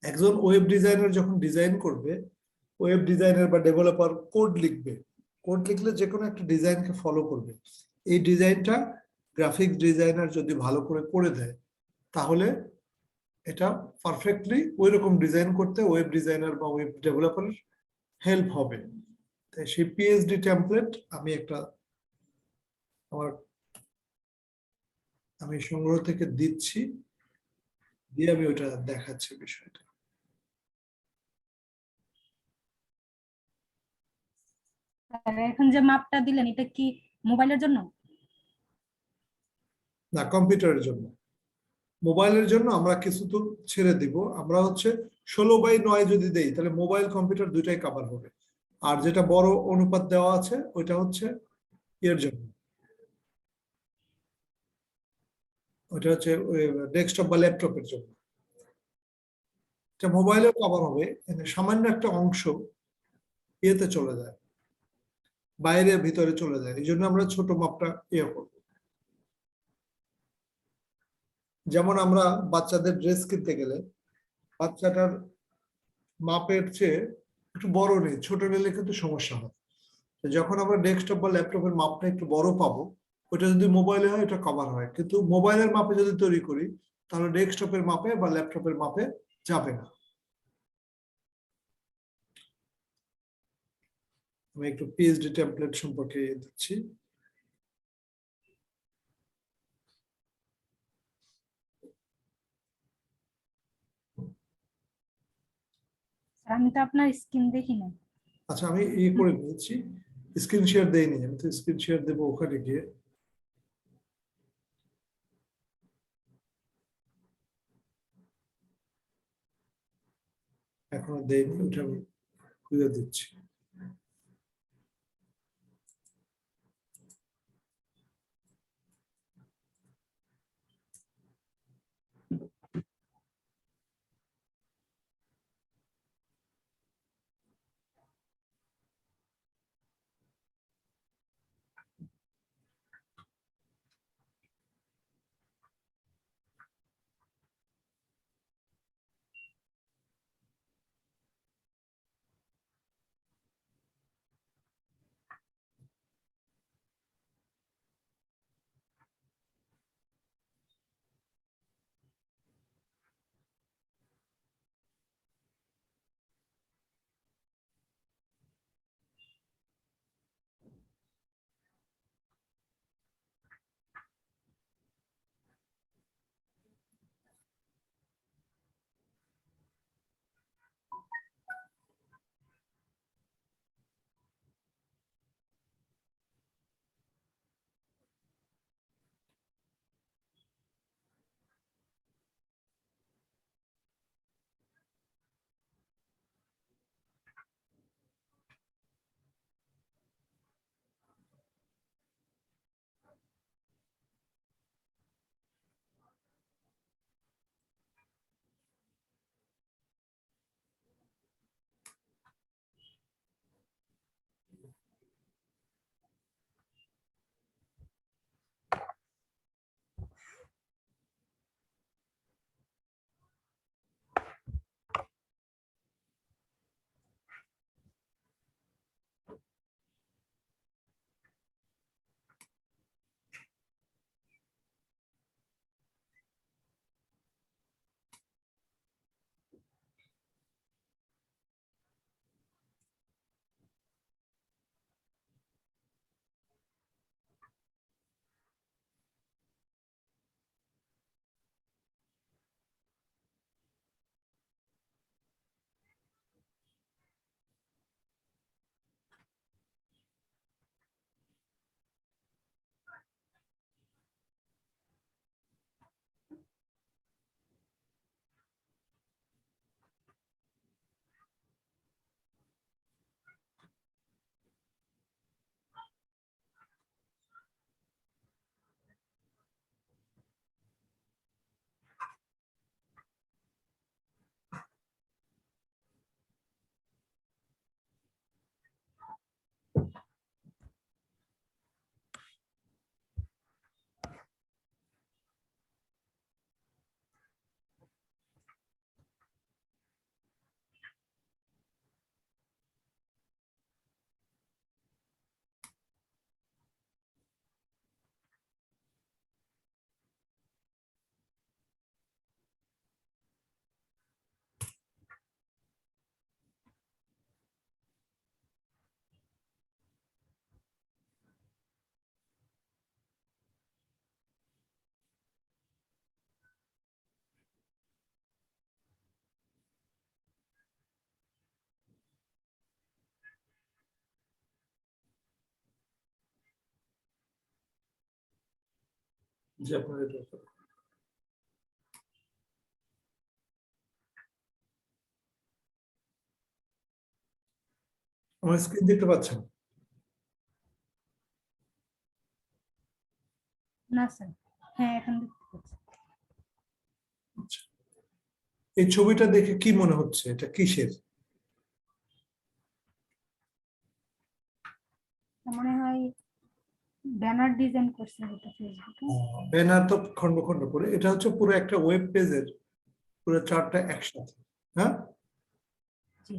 একজন web designer যখন design করবে, ওয়েব ডিজাইনার বা ডেভেলপার কোড লিখবে, কোড লিখলে যে কোনো একটা ডিজাইনকে ফলো করবে। এই ডিজাইনটা গ্রাফিক্স ডিজাইনার যদি ভালো করে করে দেয়, তাহলে এটা পারফেক্টলি ওই রকম ডিজাইন করতে ওয়েব ডিজাইনার বা ওয়েব ডেভেলপারের হেল্প হবে। তাই সেই পিএইচডি টেমপ্লেট আমি একটা আমি সংগ্রহ থেকে দিচ্ছি, দিয়ে আমি ওইটা দেখাচ্ছি বিষয়টা। এখন যে মাপটা দিলেন এটা কি মোবাইলের জন্য? না, কম্পিউটারের জন্য। মোবাইলের জন্য আমরা কিছু তো ছেড়ে দিব, আমরা হচ্ছে 16:9 যদি দেই তাহলে মোবাইল কম্পিউটার দুইটাই কভার হবে। আর যেটা বড় অনুপাত দেওয়া আছে ওইটা হচ্ছে এর জন্য, ওইটা হচ্ছে ডেস্কটপ বা ল্যাপটপের জন্য। এটা মোবাইলেও কভার হবে, সামান্য একটা অংশ ইয়েতে চলে যায়, বাইরে ভিতরে চলে যায়, এই জন্য আমরা ছোট মাপটা ইয়ে করবো। যেমন আমরা বাচ্চাদের ড্রেস কিনতে গেলে বাচ্চাটার মাপের চেয়ে একটু বড় নেই, ছোট নিলে কিন্তু সমস্যা হয়। যখন আমরা ডেস্কটপ বা ল্যাপটপের মাপটা একটু বড় পাবো, ওইটা যদি মোবাইলে হয় এটা কভার হয়, কিন্তু মোবাইলের মাপে যদি তৈরি করি তাহলে ডেস্কটপের মাপে বা ল্যাপটপের মাপে যাবে না। আমি একটু পিএইচডি টেমপ্লেট সম্পর্কে দিচ্ছি। আমি তো আপনার স্ক্রিন দেখি না। আচ্ছা, আমি ইয়ে করে নিয়েছি, স্ক্রিন শেয়ার দেইনি, আমি তো স্ক্রিন শেয়ার দেবো ওখানে গিয়ে। এখনো দেইনি, ওটা আমি খুঁজে দিচ্ছি। যে আপনার এটা আমার স্ক্রিন দেখতে পাচ্ছেন? না স্যার, হ্যাঁ এখন দেখতে পাচ্ছি। আচ্ছা। এই ছবিটা দেখে কি মনে হচ্ছে এটা কিসের? মনে হয় ব্যানার ডিজাইন করছে হয়তো ফেসবুকে। ব্যানার তো খন্ড খন্ড করে, এটা হচ্ছে পুরো একটা ওয়েব পেজের পুরো চারটা একসাথে। হ্যাঁ, জি।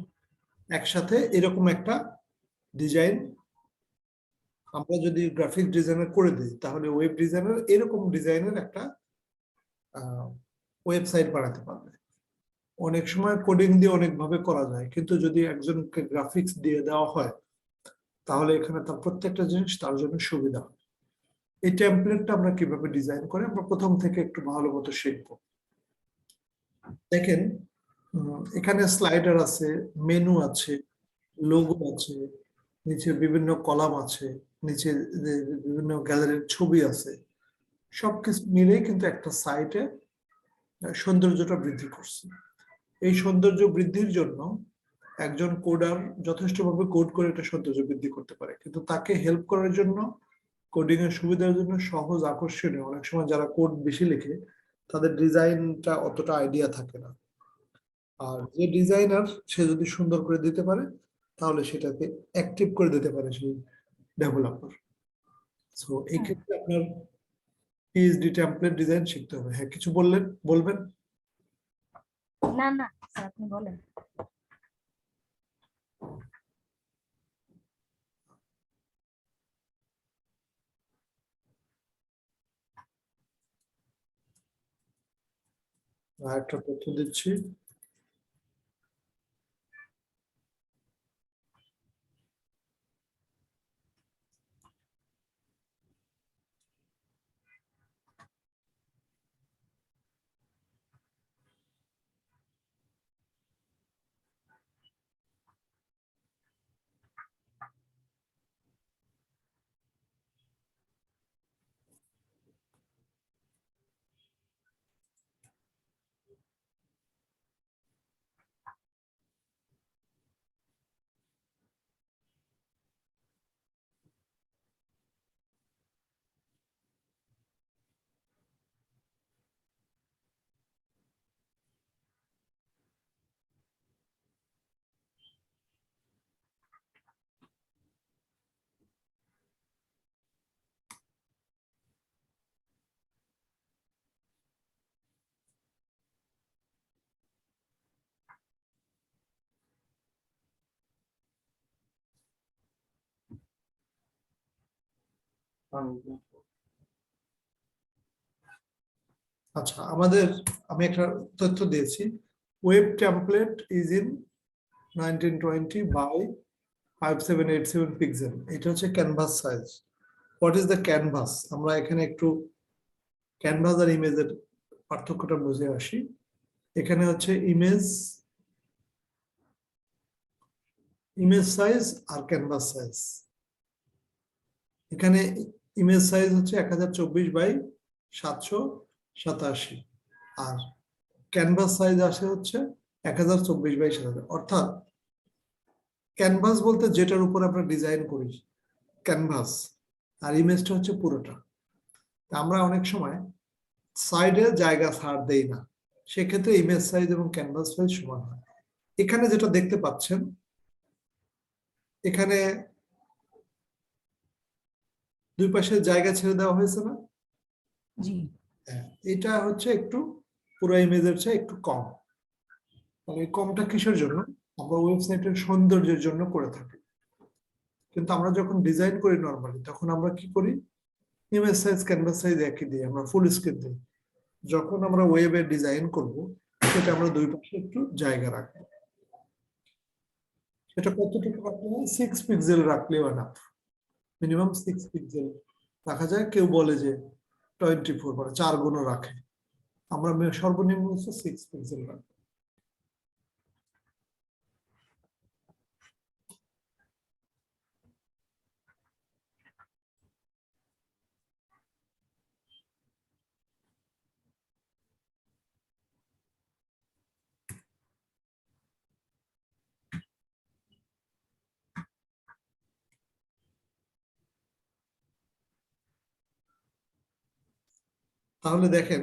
একসাথে এরকম একটা ডিজাইন আমরা যদি গ্রাফিক ডিজাইনার করে দিই, তাহলে ওয়েব ডিজাইনার এরকম ডিজাইনের একটা ওয়েবসাইট বানাতে পারবে। অনেক সময় কোডিং দিয়ে অনেকভাবে করা যায়, কিন্তু যদি একজনকে গ্রাফিক্স দিয়ে দেওয়া হয়, তাহলে এখানে তার প্রত্যেকটা জিনিস তার জন্য সুবিধা হয়। এই টেমপ্লেটটা আমরা কিভাবে ডিজাইন করে আমরা প্রথম থেকে একটু ভালো মতো শিখবো। দেখেন, এখানে স্লাইডার আছে, মেনু আছে, লোগো আছে, নিচে বিভিন্ন কলাম আছে, নিচে বিভিন্ন গ্যালারির ছবি আছে। সবকিছু মিলেই কিন্তু একটা সাইটে সৌন্দর্যটা বৃদ্ধি করছে। এই সৌন্দর্য বৃদ্ধির জন্য একজন কোডার যথেষ্টভাবে কোড করে এটা সৌন্দর্য বৃদ্ধি করতে পারে, কিন্তু তাকে হেল্প করার জন্য, কোডিং এর সুবিধার জন্য সহজ আকর্ষণীয়, অনেক সময় যারা কোড বেশি লেখে তাদের ডিজাইনটা অতটা আইডিয়া থাকে না। আর যে ডিজাইনার সে যদি সুন্দর করে দিতে পারে, তাহলে সেটাকে অ্যাক্টিভ করে দিতে পারে সেই ডেভেলপার। সো এই হ্যাঁ। ক্ষেত্রে আপনার পিএইচডি টেমপ্লেট ডিজাইন শিখতে হবে। হ্যাঁ, কিছু বলবেন? না না স্যার, আপনি বলেন। আর একটা তথ্য দিচ্ছি। আচ্ছা, আমি একটা তথ্য দিয়েছি। Web template is in 1920 by 5787 pixel. এটা হচ্ছে canvas size. What is the canvas? আমরা এখানে একটু ক্যানভাস আর ইমেজের পার্থক্যটা বুঝে আসি। এখানে হচ্ছে ইমেজ সাইজ আর ক্যানভাস সাইজ। এখানে ইমেজ সাইজ হচ্ছে 1024 বাই 787, আর ক্যানভাস সাইজ আসে হচ্ছে 1024 বাই 7000। অর্থাৎ ক্যানভাস বলতে যেটার উপর আমরা ডিজাইন করি, ক্যানভাস, আর ইমেজটা হচ্ছে পুরোটা। আমরা অনেক সময় সাইডে জায়গা ছাড় দেই না, সেক্ষেত্রে ইমেজ সাইজ এবং ক্যানভাস সাইজ সমান হয়। এখানে যেটা দেখতে পাচ্ছেন, এখানে দুই পাশে জায়গা ছেড়ে দেওয়া হয়েছে না? জি। হ্যাঁ, এটা হচ্ছে একটু পুরো ইমেজের চেয়ে একটু কম। মানে এই কমটা কিসের জন্য? আমরা ওয়েবসাইটের সৌন্দর্যের জন্য করে থাকি। কিন্তু আমরা যখন ডিজাইন করি নর্মালি, তখন আমরা কি করি? ইমেজ সাইজ ক্যানভাস সাইজ একই দিই, আমরা ফুল স্ক্রিন দিই। যখন আমরা ওয়েবে ডিজাইন করব, সেটা আমরা দুই পাশে একটু জায়গা রাখবো। সেটা কতটুকু রাখলে হয়? 6 পিক্সেল রাখলেও না, মিনিমাম 6 পিক্সেল রাখা যায়। কেউ বলে যে 24, মানে 4 গুণও রাখে। আমরা সর্বনিম্ন হচ্ছে 6 পিক্সেল রাখবো। তাহলে দেখেন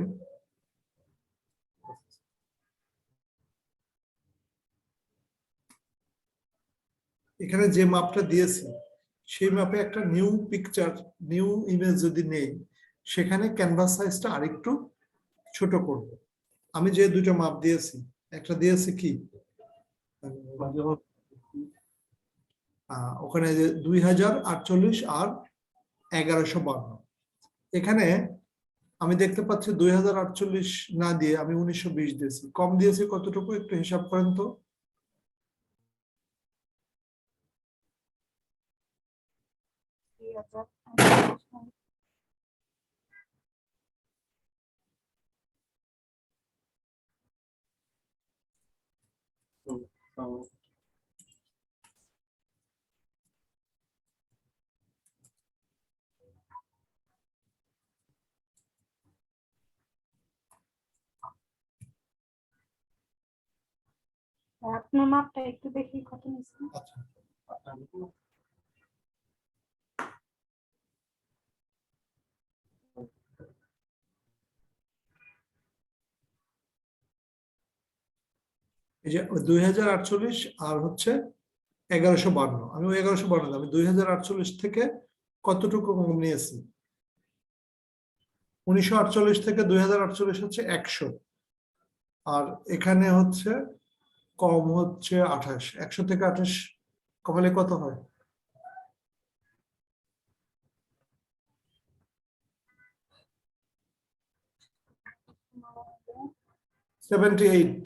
এখানে যে মাপটা দিয়েছি সেই মাপে একটা নিউ পিকচার, নিউ ইমেজ যদি নেই, সেখানে ক্যানভাস সাইজটা আরেকটু ছোট করব। আমি যে দুটো মাপ দিয়েছি, একটা দিয়েছি কি ওখানে যে 2048 আর 1152, এখানে আমি দেখতে পাচ্ছি 2048 না দিয়ে আমি 1920 দিয়েছি। কম দিয়েছি কতটুকু একটু হিসাব করেন তো। আপনার মাপটা একটু দেখি কত নিচ্ছে। আচ্ছা, এই যে 2048 আর হচ্ছে 1152, আমি ওই 1152 আমি 2048 থেকে কতটুকু কম নিয়েছি। 1948 থেকে 2048 হচ্ছে 100, আর এখানে হচ্ছে কম হচ্ছে 28। 100 থেকে 28 কমালে কত হয়? 78।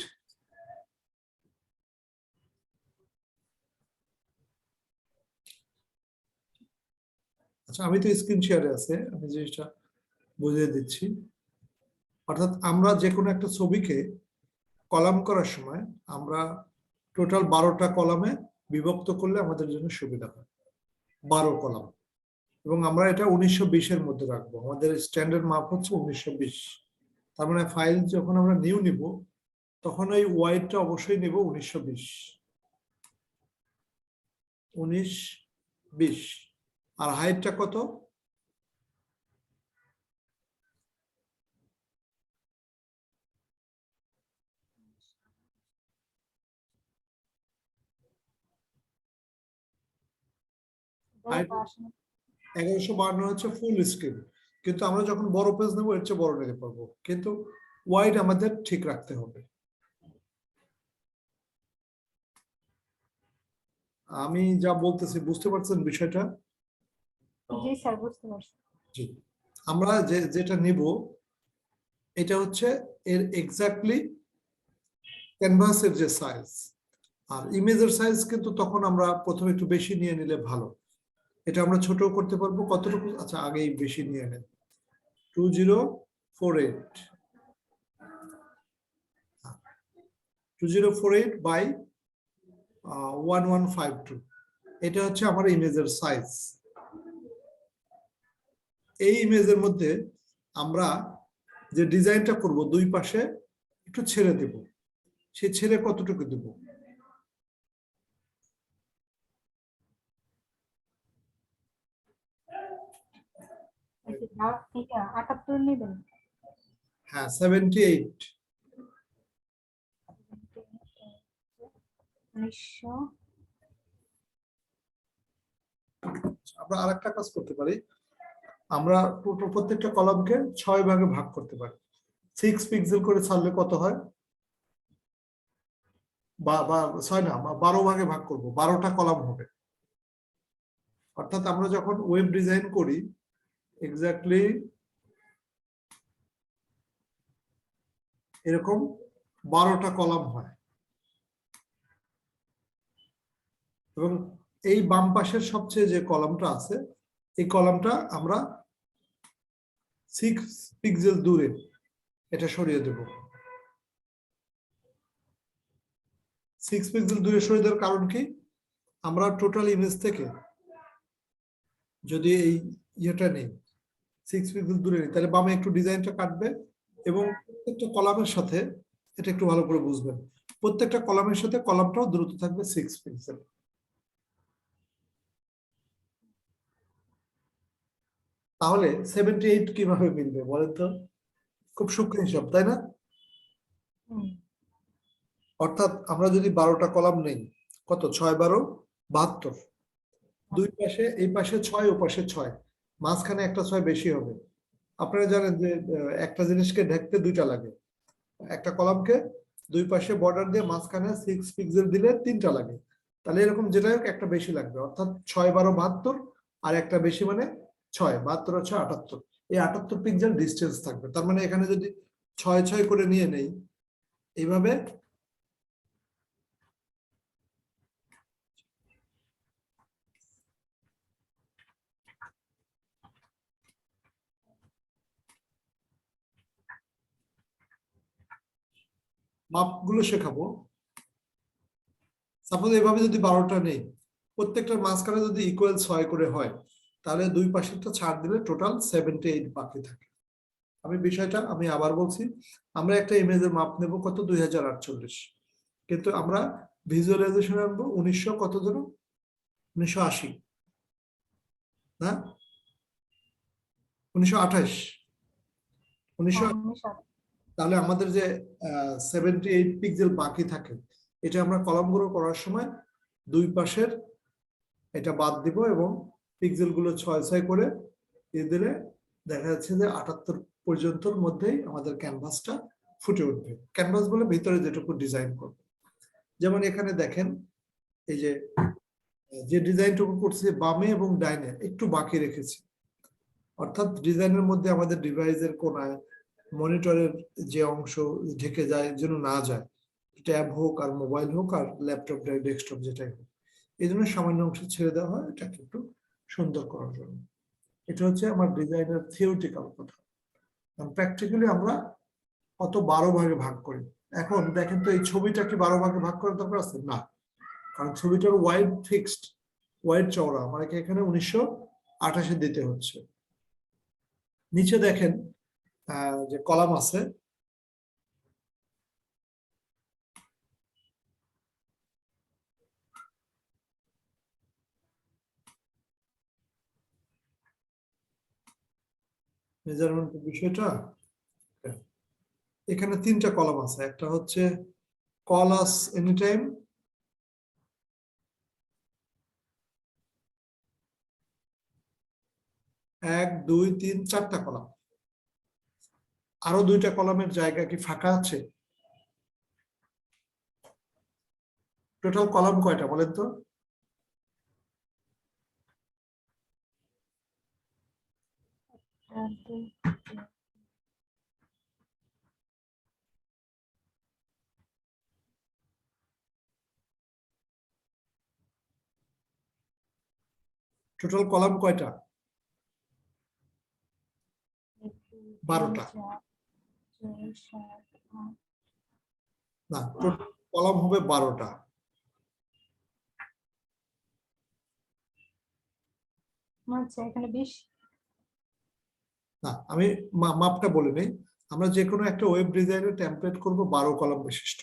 আচ্ছা, আমি তো স্ক্রিন শেয়ারে আছে, আমি জিনিসটা বুঝিয়ে দিচ্ছি। অর্থাৎ আমরা যে কোনো একটা ছবিকে কলাম করার সময় আমরা টোটাল 12টা কলামে বিভক্ত করলে আমাদের জন্য সুবিধা হয়, 12 কলাম। এবং আমরা এটা 1920-এর মধ্যে রাখবো, আমাদের স্ট্যান্ডার্ড মাপ হচ্ছে 1920। তার মানে ফাইল যখন আমরা নিউ নিব তখন ওই ওয়াইডটা অবশ্যই নেব 1920, 1920। আর হাইটটা কত? হাইট 1152 হচ্ছে ফুল স্ক্রিন, কিন্তু আমরা যখন বড় পেজ নেবো এর চেয়ে বড় নিতে পারবো, কিন্তু ওয়াইড আমাদের ঠিক রাখতে হবে। আমি যা বলতেছি বুঝতে পারছেন বিষয়টা? জি স্যার, বুঝতে পারছি। জি। আমরা যেটা নিব এটা হচ্ছে এর এক্স্যাক্টলি ক্যানভাসের যে সাইজ, আর ইমেজের সাইজ কিন্তু তখন আমরা প্রথমে একটু বেশি নিয়ে নিলে ভালো। এটা আমরা ছোট করতে পারবো কতটুকু? আচ্ছা, আগেই বেশি নিয়ে নেন, 2048, 2048 বাই 1152, এটা হচ্ছে আমার ইমেজের সাইজ। এই ইমেজের মধ্যে আমরা যে ডিজাইনটা করব দুই পাশে একটু ছেড়ে দেব, সেই ছেড়ে কতটুকু দেব? এটা 78 নেবেন। হ্যাঁ, 78। 1900। আমরা আরেকটা কাজ করতে পারি, আমরা প্রত্যেকটা কলামকে 6 ভাগে ভাগ করতে পারি। 6 পিক্সেল করে ছাড়লে কত হয়? বা 6 না, 12 ভাগে ভাগ করব, 12টা কলাম হবে। অর্থাৎ আমরা যখন ওয়েব ডিজাইন করি এক্স্যাক্টলি এরকম 12টা কলাম হয়, এবং এই বাম পাশের সবচেয়ে যে কলামটা আছে এই কলামটা আমরা 6 পিক্সেল দূরে এটা সরিয়ে দেব। 6 পিক্সেল দূরে সরিয়ে দেওয়ার কারণ কি? আমরা টোটাল ইমেজ থেকে যদি এই ইয়েটা নেই, 6 পিক্সেল দূরে নেই, তাহলে বামে একটু ডিজাইনটা কাটবে, এবং প্রত্যেকটা কলামের সাথে, এটা একটু ভালো করে বুঝবেন, প্রত্যেকটা কলামের সাথে কলামটাও দ্রুত থাকবে 6 পিক্সেল। তাহলে 78 কিভাবে মিলবে বলেন তো? খুব সূক্ষ্ম হিসাব, তাই না? হুম, অর্থাৎ আমরা যদি 12টা কলাম নেই, কত 6 12 72, দুই পাশে, এই পাশে 6 ও পাশে 6, মাঝখানে একটা 6 বেশি হবে। আপনারা জানেন যে একটা জিনিসকে ঢেকতে দুইটা লাগে, একটা কলামকে দুই পাশে বর্ডার দিয়ে মাঝখানে 6 পিক্সেল দিলে 3টা লাগে। তাহলে এরকম যেটা হোক একটা বেশি লাগবে, অর্থাৎ 6 12 72, আর একটা বেশি মানে 6 72 আর 6 78, এই 78 পিক্সেল ডিস্টেন্স থাকবে। তার মানে এখানে যদি 6 6 করে নিয়ে নেই এইভাবে, মাপগুলো শেখাবো। সাপোজ এভাবে যদি 12টা নেই, প্রত্যেকটার মাঝখানে যদি ইকুয়াল 6 করে হয়, তাহলে দুই পাশেরটা ছাড় দিলে টোটাল 78 বাকি থাকে। আমি বিষয়টা আমি আবার বলছি, আমরা একটা ইমেজের মাপ নেব কত 2048, কিন্তু আমরা ভিজুয়ালাইজেশন আনবো 1900 কত জন, 1980 না 1928, 1900। তাহলে আমাদের যে 78 পিক্সেল বাকি থাকে, এটা আমরা কলামগুলো করার সময় দুই পাশের এটা বাদ দিব এবং পিক্সেল গুলো 6 6 করে দিয়ে দিলে দেখা যাচ্ছে যে 78 পর্যন্তর মধ্যেই আমাদের ক্যানভাসটা ফুটে উঠবে। ক্যানভাস বলে ভিতরে যেটুকু ডিজাইন করবে। যেমন এখানে দেখেন, এই যে ডিজাইনটুকু করছে বামে এবং ডাইনে একটু বাকি রেখেছি, অর্থাৎ ডিজাইনের মধ্যে আমাদের ডিভাইসের কোনায় মনিটরের যে অংশ ঢেকে যায় যেন না যায়, ট্যাব হোক আর মোবাইল হোক আর ল্যাপটপ ডেস্কটপ যেটাই হোক, এই জন্য সামান্য অংশ ছেড়ে দেওয়া হয় এটাকে একটু সুন্দর করার জন্য। এটা হচ্ছে আমার ডিজাইনের থিওরিটিক্যাল কথা। প্র্যাকটিক্যালি আমরা কত 12 ভাগে ভাগ করি। এখন দেখেন তো এই ছবিটা কি 12 ভাগে ভাগ করার দরকার আছে? না, কারণ ছবিটার ওয়াইড ফিক্সড, ওয়াইড চওড়া আমাকে এখানে 1928 দিতে হচ্ছে। নিচে দেখেন যে কলাম আছে, মেজারমেন্ট বিষয়টা এখানে 3টা কলাম আছে। একটা হচ্ছে কল আস এনি টাইম, 1 2 3 4টা কলাম। আরো 2টা কলামের জায়গা কি ফাঁকা আছে? টোটাল কলাম কয়টা বলেন তো? টোটাল কলাম কয়টা? 12টা। না, টোটাল কলাম হবে 12টা। আচ্ছা, এখানে 20। না, আমি মাপটা বলে নেই। আমরা যে কোনো একটা ওয়েব ডিজাইনের টেমপ্লেট করব 12 কলাম বিশিষ্ট।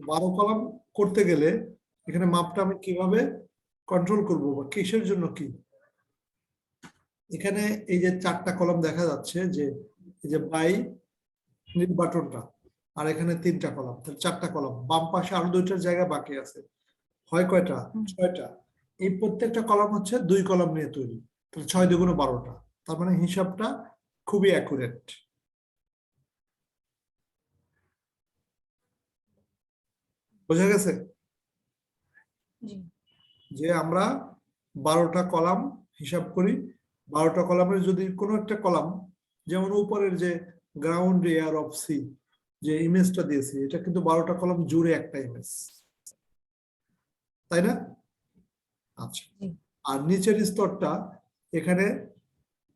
12 কলাম করতে গেলে এখানে মাপটা আমি কিভাবে কন্ট্রোল করব বা কিসের জন্য কি? এখানে এই যে 4টা কলাম দেখা যাচ্ছে, যে এই যে বাই বাটনটা, আর এখানে 3টা কলাম, তাহলে 4টা কলাম। বাম পাশে আরো 2টার জায়গা বাকি আছে, হয় কয়টা? 6টা। এই প্রত্যেকটা কলাম হচ্ছে 2 কলাম নিয়ে তৈরি, তাহলে 6 2 12টা। তার মানে হিসাবটা খুবই অ্যাকুরেট। বোঝা গেছে যে আমরা 12টা কলাম হিসাব করি। 12টা কলামের যদি কোনো একটা কলাম, যেমন উপরের যে গ্রাউন্ড এয়ার অফ সি যে ইমেজটা দিয়েছি, এটা কিন্তু 12টা কলাম জুড়ে একটা ইমেজ, তাই না? আচ্ছা, আর নিচের স্তরটা এখানে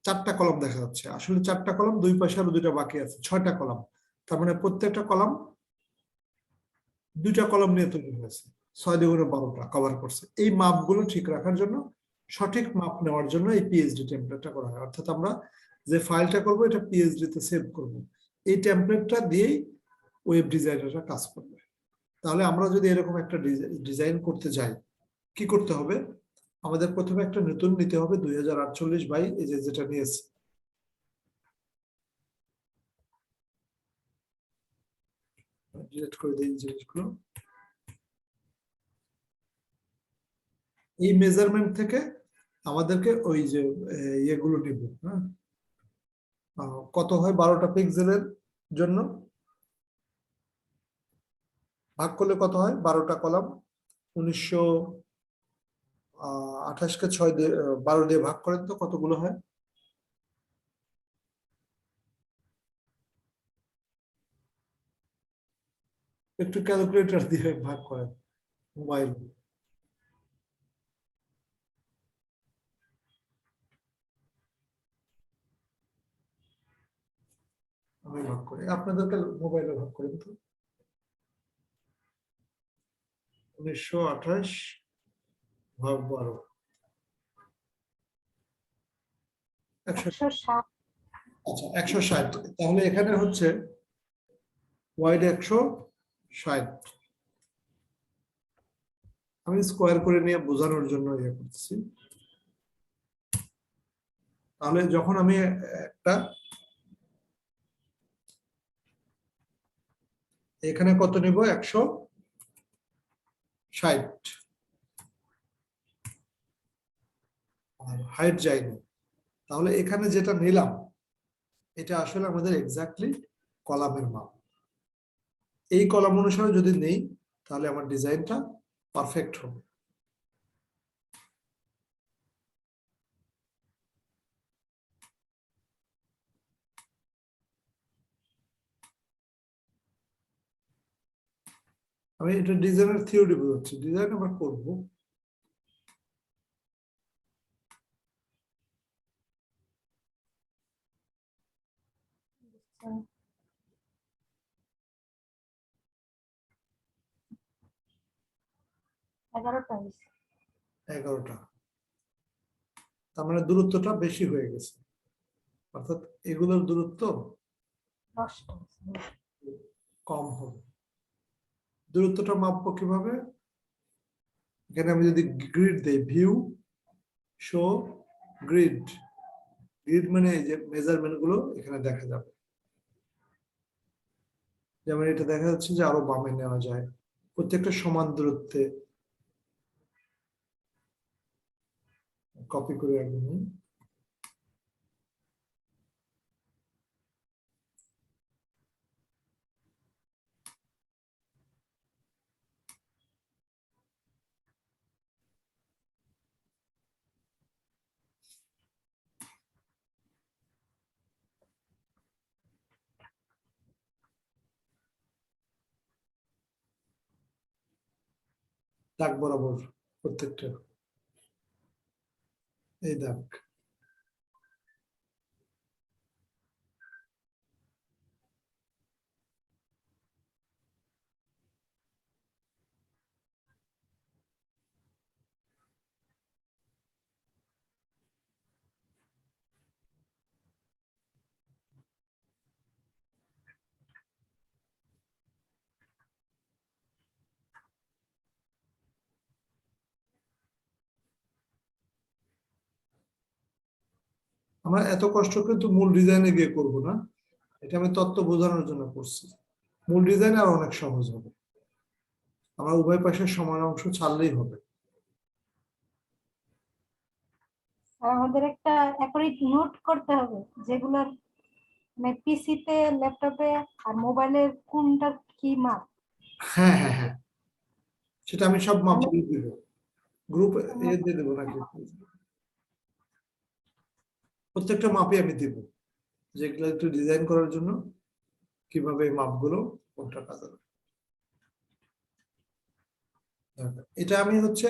4টা কলাম দেখা যাচ্ছে, আসলে 4টা কলাম, দুই পাশে আরো 2টা বাকি আছে, 6টা কলাম। তার মানে প্রত্যেকটা কলাম 2টা কলাম নিয়ে তৈরি হয়েছে, 6 2 12টা কভার করছে। এই মাপগুলো ঠিক রাখার জন্য, সঠিক মাপ নেওয়ার জন্য এই পিএইচডি টেমপ্লেটটা করা হয়। অর্থাৎ আমরা যে ফাইলটা করব এটা পিএইচডি তে সেভ করব, এই টেমপ্লেটটা দিয়েই ওয়েব ডিজাইনাররা কাজ করবে। তাহলে আমরা যদি এরকম একটা ডিজাইন করতে যাই, কি করতে হবে? আমাদের প্রথমে একটা নতুন নিতে হবে 2048 বাই এই যে যেটা নিয়েছি, ডিলিট করে দিই জিনিসগুলো। এই মেজারমেন্ট থেকে আমাদেরকে ওই যে ইয়েগুলো নিব, হ্যাঁ, কত হয় 12টা পিক্সেলের জন্য ভাগ করলে কত হয়, 12টা কলাম 1928 কে 6 দিয়ে 12 দিয়ে ভাগ করেন তো কতগুলো হয়? একটু ক্যালকুলেটর দিয়ে ভাগ করেন, মোবাইল। আমি ভাগ করি, আপনাদেরকে মোবাইলে ভাগ করেন তো। 1928 ভাগ 12, 160। আচ্ছা 160। তাহলে এখানে হচ্ছে ওয়াইড 160। আমি স্কোয়ার করে নিয়ে বোঝানোর জন্য ইয়ে করছি। তাহলে যখন আমি একটা এখানে কত নিব, 160, আর হাইট যায়নি, তাহলে এখানে যেটা নিলাম এটা আসলে আমাদের এক্স্যাক্টলি কলামের মাপ। এই কলাম অনুসারে যদি নেই তাহলে আমার ডিজাইনটা পারফেক্ট হবে। আমি এটা ডিজাইনের থিওরি বোঝাচ্ছি, ডিজাইন আমরা করবো। এগারোটা হয়েছে। 11টা, তার মানে দূরত্বটা বেশি হয়ে গেছে, অর্থাৎ এগুলোর দূরত্ব 10টা কম হবে। দূরত্বটা মাপবো কিভাবে? এখানে আমি যদি গ্রিড দেই, ভিউ শো গ্রিড, গ্রিড মানে এই যে মেজারমেন্ট গুলো এখানে দেখা যাবে। যেমন এটা দেখা যাচ্ছে যে আরো বামে নেওয়া যায়, প্রত্যেকটা সমান দূরত্বে। কপি করে একদম দাগ বরাবর প্রত্যেকটা, এই দাগ। আমরা এত কষ্ট কিন্তু মূল ডিজাইনে গিয়ে করব না, এটা আমি তত্ত্ব বোঝানোর জন্য করছি। মূল ডিজাইন আর অনেক সহজ হবে, আমরা উভয় পাশে সমান অংশ ছাড়লেই হবে। আর আমাদের একটা অ্যাকুরেট নোট করতে হবে যেগুলোর মানে পিসিতে, ল্যাপটপে আর মোবাইলের কোনটার কি মাপ। হ্যাঁ হ্যাঁ হ্যাঁ, সেটা আমি সব মাপ দিয়ে দিব, গ্রুপ এ দিয়ে দেবো নাকি, প্রত্যেকটা মাপে আমি দিব, যেগুলো একটু ডিজাইন করার জন্য কিভাবে এই মাপগুলো কোনটা কাজে লাগে। এটা আমি হচ্ছে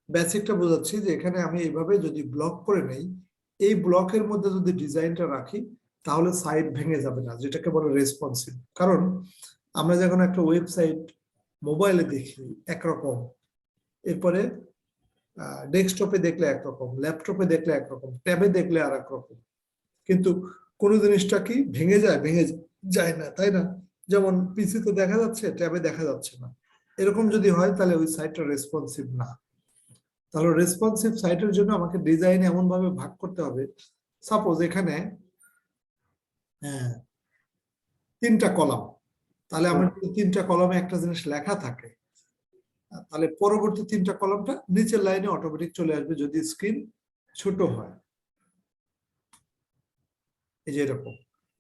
বেসিকটা বোঝাচ্ছি যে এখানে আমি এইভাবে যদি ব্লক করে নেই, এই ব্লকের মধ্যে যদি ডিজাইনটা রাখি তাহলে সাইড ভেঙে যাবে না, যেটাকে বলে রেসপন্সিভ। কারণ আমরা যখন একটা ওয়েবসাইট মোবাইলে দেখি একরকম, এরপরে ডেস্কটপে দেখলে একরকম, ল্যাপটপে দেখলে একরকম, ট্যাবে দেখলে আর একরকম, কিন্তু কোন জিনিসটা কি ভেঙে যায়? ভেঙে যায় না, তাই না? যেমন পিসিতে দেখা যাচ্ছে, ট্যাবে দেখা যাচ্ছে না, এরকম যদি হয় তাহলে ওই সাইটটা রেসপন্সিভ না। তাহলে রেসপন্সিভ সাইটের জন্য আমাকে ডিজাইন এমন ভাবে ভাগ করতে হবে, সাপোজ এখানে 3টা কলাম, তাহলে আমার যদি 3টা কলামে একটা জিনিস লেখা থাকে, তাহলে পরবর্তী 3টা কলামটা নিচের লাইনে অটোমেটিক চলে আসবে যদি স্ক্রিন ছোট হয়। এই যে এরকম,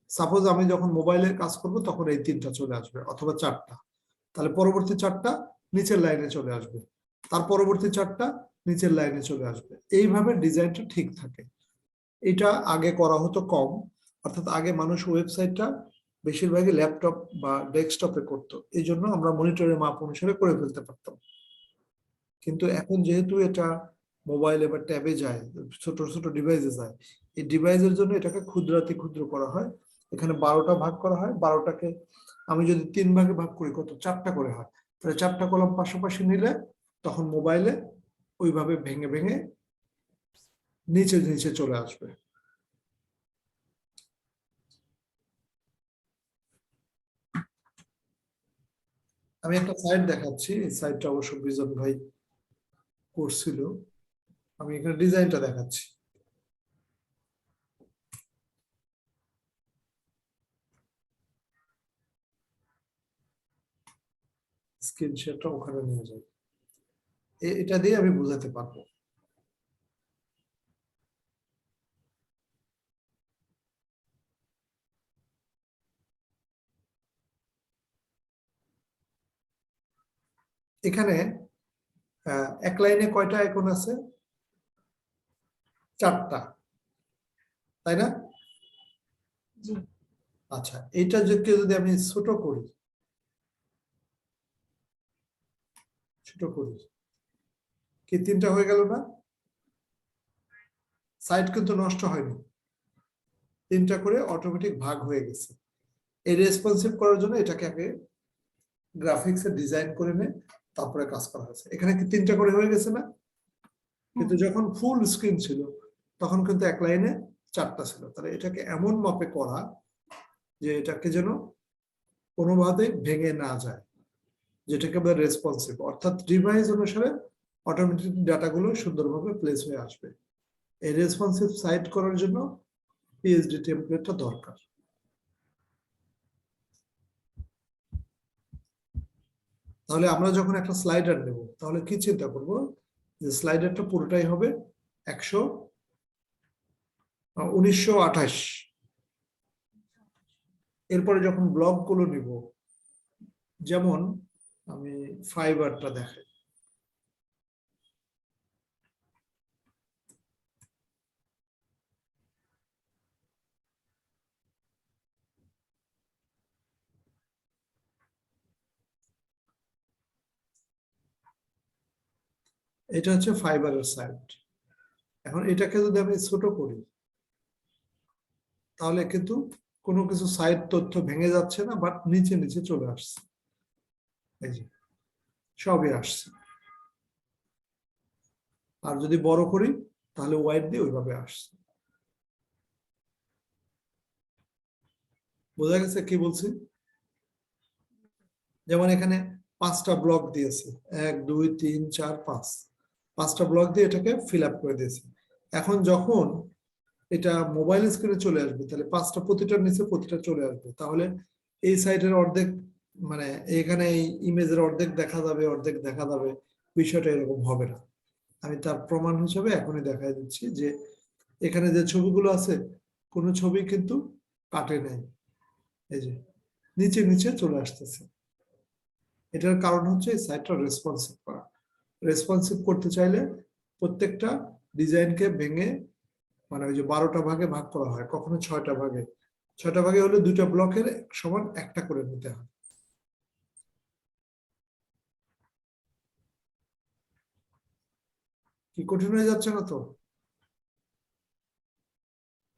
সাপোজ আমি যখন মোবাইলের কাজ করব তখন এই 3টা চলে আসবে অথবা 4টা, তাহলে পরবর্তী 4টা নিচের লাইনে চলে আসবে, তার পরবর্তী 4টা নিচের লাইনে চলে আসবে। এইভাবে ডিজাইনটা ঠিক থাকে। এটা আগে করা হতো কম, অর্থাৎ আগে মানুষ ওয়েবসাইটটা বেশিরভাগই ল্যাপটপ বা ডেস্কটপে করতো, এই জন্য আমরা মনিটরের মাপ অনুসারে করে ফেলতে পারতাম। কিন্তু এখন যেহেতু এটা মোবাইলে বা ট্যাবে যায়, ছোট ছোট ডিভাইসে যায়, এই ডিভাইসের জন্য এটাকে ক্ষুদ্রাতি ক্ষুদ্র করা হয়। এখানে 12টা ভাগ করা হয়, 12টাকে আমি যদি 3 ভাগে ভাগ করি কত 4টা করে হয়, তাহলে 4টা কলাম পাশাপাশি নিলে তখন মোবাইলে ওইভাবে ভেঙে ভেঙে নিচে নিচে চলে আসবে। আমি একটা সাইট দেখাচ্ছি, এই সাইটটা অবশ্য বিজন ভাই করছিল। আমি এখানে ডিজাইনটা দেখাচ্ছি। স্ক্রিন শেয়ারটা ওখানে নিয়ে যাই, এটা দিয়ে আমি বোঝাতে পারবো। এখানে এক লাইনে কয়টা আইকন আছে? 4টা, তাই না? জি। আচ্ছা, এটা যদি আমি ছোট করি, কি 3টা হয়ে গেল না? সাইট কিন্তু নষ্ট হয়নি, 3টা করে অটোমেটিক ভাগ হয়ে গেছে। এই রেসপন্সিভ করার জন্য এটাকে আগে গ্রাফিক্সে ডিজাইন করে নে, তারপরে কাজ করা হয়েছে। এখানে কি 3টা করে হয়ে গেছে না? কিন্তু যখন ফুল স্ক্রিন ছিল তখন কিন্তু এক লাইনে 4টা ছিল। তাহলে এটাকে এমন মাপে করা যে এটাকে যেন কোনোভাবে ভেঙে না যায়, যেটাকে বলে রেসপন্সিভ, অর্থাৎ ডিভাইস অনুসারে অটোমেটিক ডাটাগুলো সুন্দরভাবে প্লেস হয়ে আসবে। এই রেসপন্সিভ সাইট করার জন্য পিএইচডি টেমপ্লেটটা দরকার। তাহলে আমরা যখন একটা স্লাইডার নেব তাহলে কি চিন্তা করব, যে স্লাইডারটা পুরোটাই হবে 1928। এরপরে যখন ব্লকগুলো নিব, যেমন আমি ফাইবারটা দেখাই, এটা হচ্ছে ফাইবারের সাইট। এখন এটাকে যদি আমি ছোট করি তাহলে কিন্তু কোনো কিছু সাইট তথ্য ভেঙে যাচ্ছে না, বাট নিচে নিচে চলে আসছে। এই যে সবই আসছে। আর যদি বড় করি তাহলে ওয়াইড দিয়ে ওইভাবে আসছে। বোঝা গেছে কি বলছি? যেমন এখানে 5টা ব্লক দিয়েছে, 1 2 3 4 5, 5টা ব্লক দিয়ে এটাকে ফিল আপ করে দিয়েছে। এখন যখন এটা মোবাইল স্ক্রিনে চলে আসবে তাহলে 5টা প্রতিটার নিচে প্রতিটা চলে আসবে, তাহলে এই সাইডের অর্ধেক, মানে এখানে এই ইমেজের অর্ধেক দেখা যাবে, অর্ধেক দেখা যাবে, বিষয়টা এরকম হবে না। আমি তার প্রমাণ হিসেবে এখনই দেখাই দিচ্ছি যে এখানে যে ছবিগুলো আছে কোনো ছবি কিন্তু কাটে নাই, এই যে নিচে নিচে চলে আসতেছে। এটার কারণ হচ্ছে এই সাইটটা রেসপন্সিভ করা। রেসপন্সিভ করতে চাইলে প্রত্যেকটা ডিজাইনকে ভেঙে, মানে ওই যে 12টা ভাগে ভাগ করা হয়, কখনো 6টা ভাগে, 6টা ভাগে হলে 2টা ব্লকের সমান একটা করে নিতে হয়। কি কঠিন হয়ে যাচ্ছে না তো?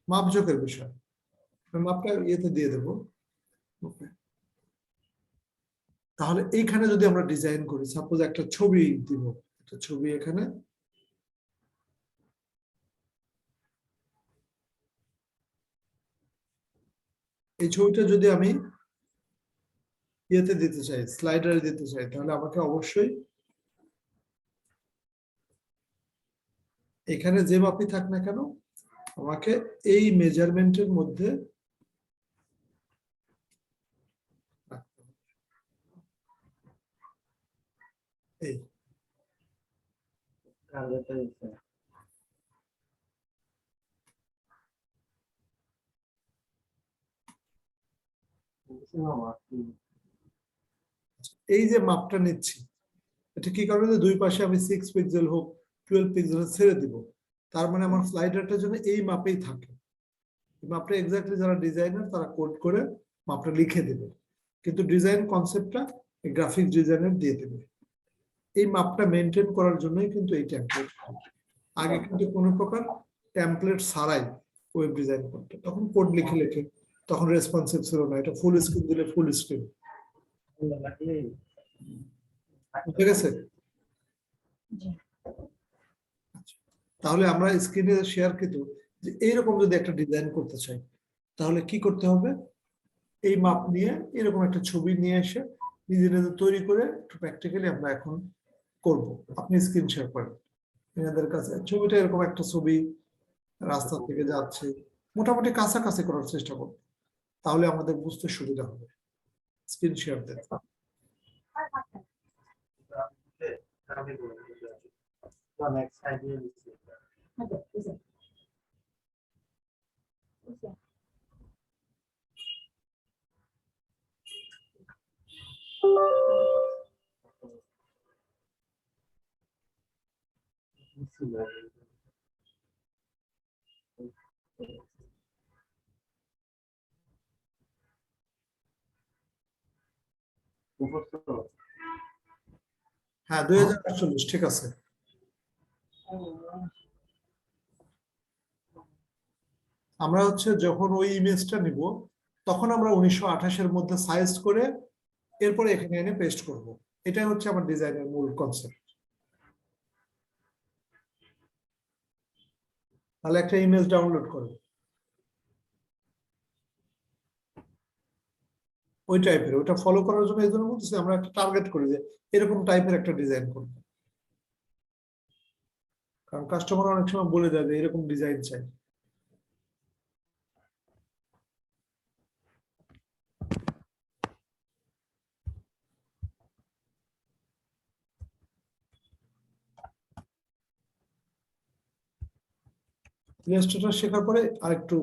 মাপজোকের বিষয়, মাপটা ইয়েতে দিয়ে দেবো। তাহলে এইখানে যদি আমরা ডিজাইন করি, সাপোজ একটা ছবি দিব, একটা ছবি এখানে, এই ছবিটা যদি আমি ইয়েতে দিতে চাই, স্লাইডারে দিতে চাই, তাহলে আমাকে অবশ্যই এখানে যে মাপই থাক না কেন আমাকে এই মেজারমেন্টের মধ্যে রাখতে হবে। এই এই যে মাপটা নিচ্ছি, এটা কি করবে যে দুই পাশে আমি 6 পিক্সেল হোক 12 পিক্সেল ছেড়ে দিব, তার মানে আমার স্লাইডারটা যেন এই মাপেই থাকে। মাপটা এক্স্যাক্টলি যারা ডিজাইনার তারা কোড করে মাপটা লিখে দেবে, কিন্তু ডিজাইন কনসেপ্টটা গ্রাফিক ডিজাইনার দিয়ে দেবে। এই মাপটা মেনটেন করার জন্যই কিন্তু এই টেমপ্লেট। আগে কিন্তু কোনো প্রকার টেমপ্লেট ছাড়াই ওয়েব ডিজাইন করতে, তখন কোড লিখে লিখে, তখন রেসপন্সিভ ছিল না, এটা ফুল স্ক্রিন দিলে ফুল স্ক্রিন। ঠিক আছে, তাহলে আমরা স্ক্রিনে শেয়ার কিন্তু যে এইরকম যদি একটা ডিজাইন করতে চাই তাহলে কি করতে হবে, এই মাপ নিয়ে এরকম একটা ছবি নিয়ে এসে নিজে নিজে তৈরি করে প্র্যাকটিক্যালি আমরা এখন করব। আপনি স্ক্রিন শেয়ার করেন এনাদের কাছে, ছবিটা এরকম একটা ছবি রাস্তা থেকে যাচ্ছে, মোটামুটি কাছাকাছি করার চেষ্টা করব, তাহলে আমাদের বুঝতে সুবিধা হবে। স্ক্রিন শেয়ার দেন। হ্যাঁ 2048, ঠিক আছে। আমরা হচ্ছে যখন ওই ইমেজটা নিব তখন আমরা 1928 মধ্যে সাইজ করে এরপরে এখানে এনে পেস্ট করব। এটাই হচ্ছে আমার ডিজাইনের মূল কনসেপ্ট। তাহলে একটা ইমেজ ডাউনলোড করব ওই টাইপের, ওটা ফলো করার জন্য এই জন্য বলতেছি আমরা একটা টার্গেট করি যে এরকম টাইপের একটা ডিজাইন করব, কারণ কাস্টমার অনেক সময় বলে দেয় যে এরকম ডিজাইন চাই। ইলাস্ট্রেটর শেখার পরে আরেকটু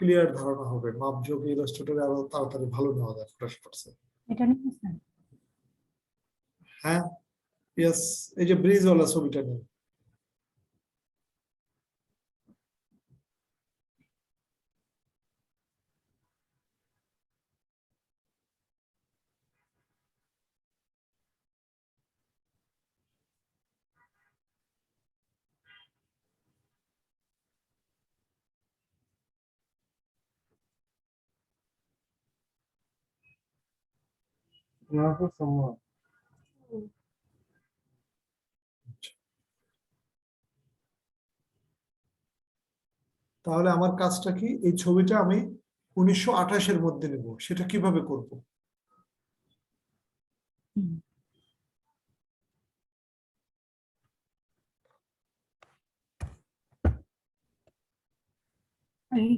ক্লিয়ার ধারণা হবে, মাপঝোঁক ইলাস্ট্রেটরে আরো তাড়াতাড়ি ভালো নেওয়া যায় ফটোশপে। এটা নিয়েছেন? হ্যাঁ ইয়েস, এই যে ব্রিজওয়ালা ছবিটা নিয়ে। তাহলে আমার কাজটা কি, এই ছবিটা আমি 1928 মধ্যে নেব, সেটা কিভাবে করব?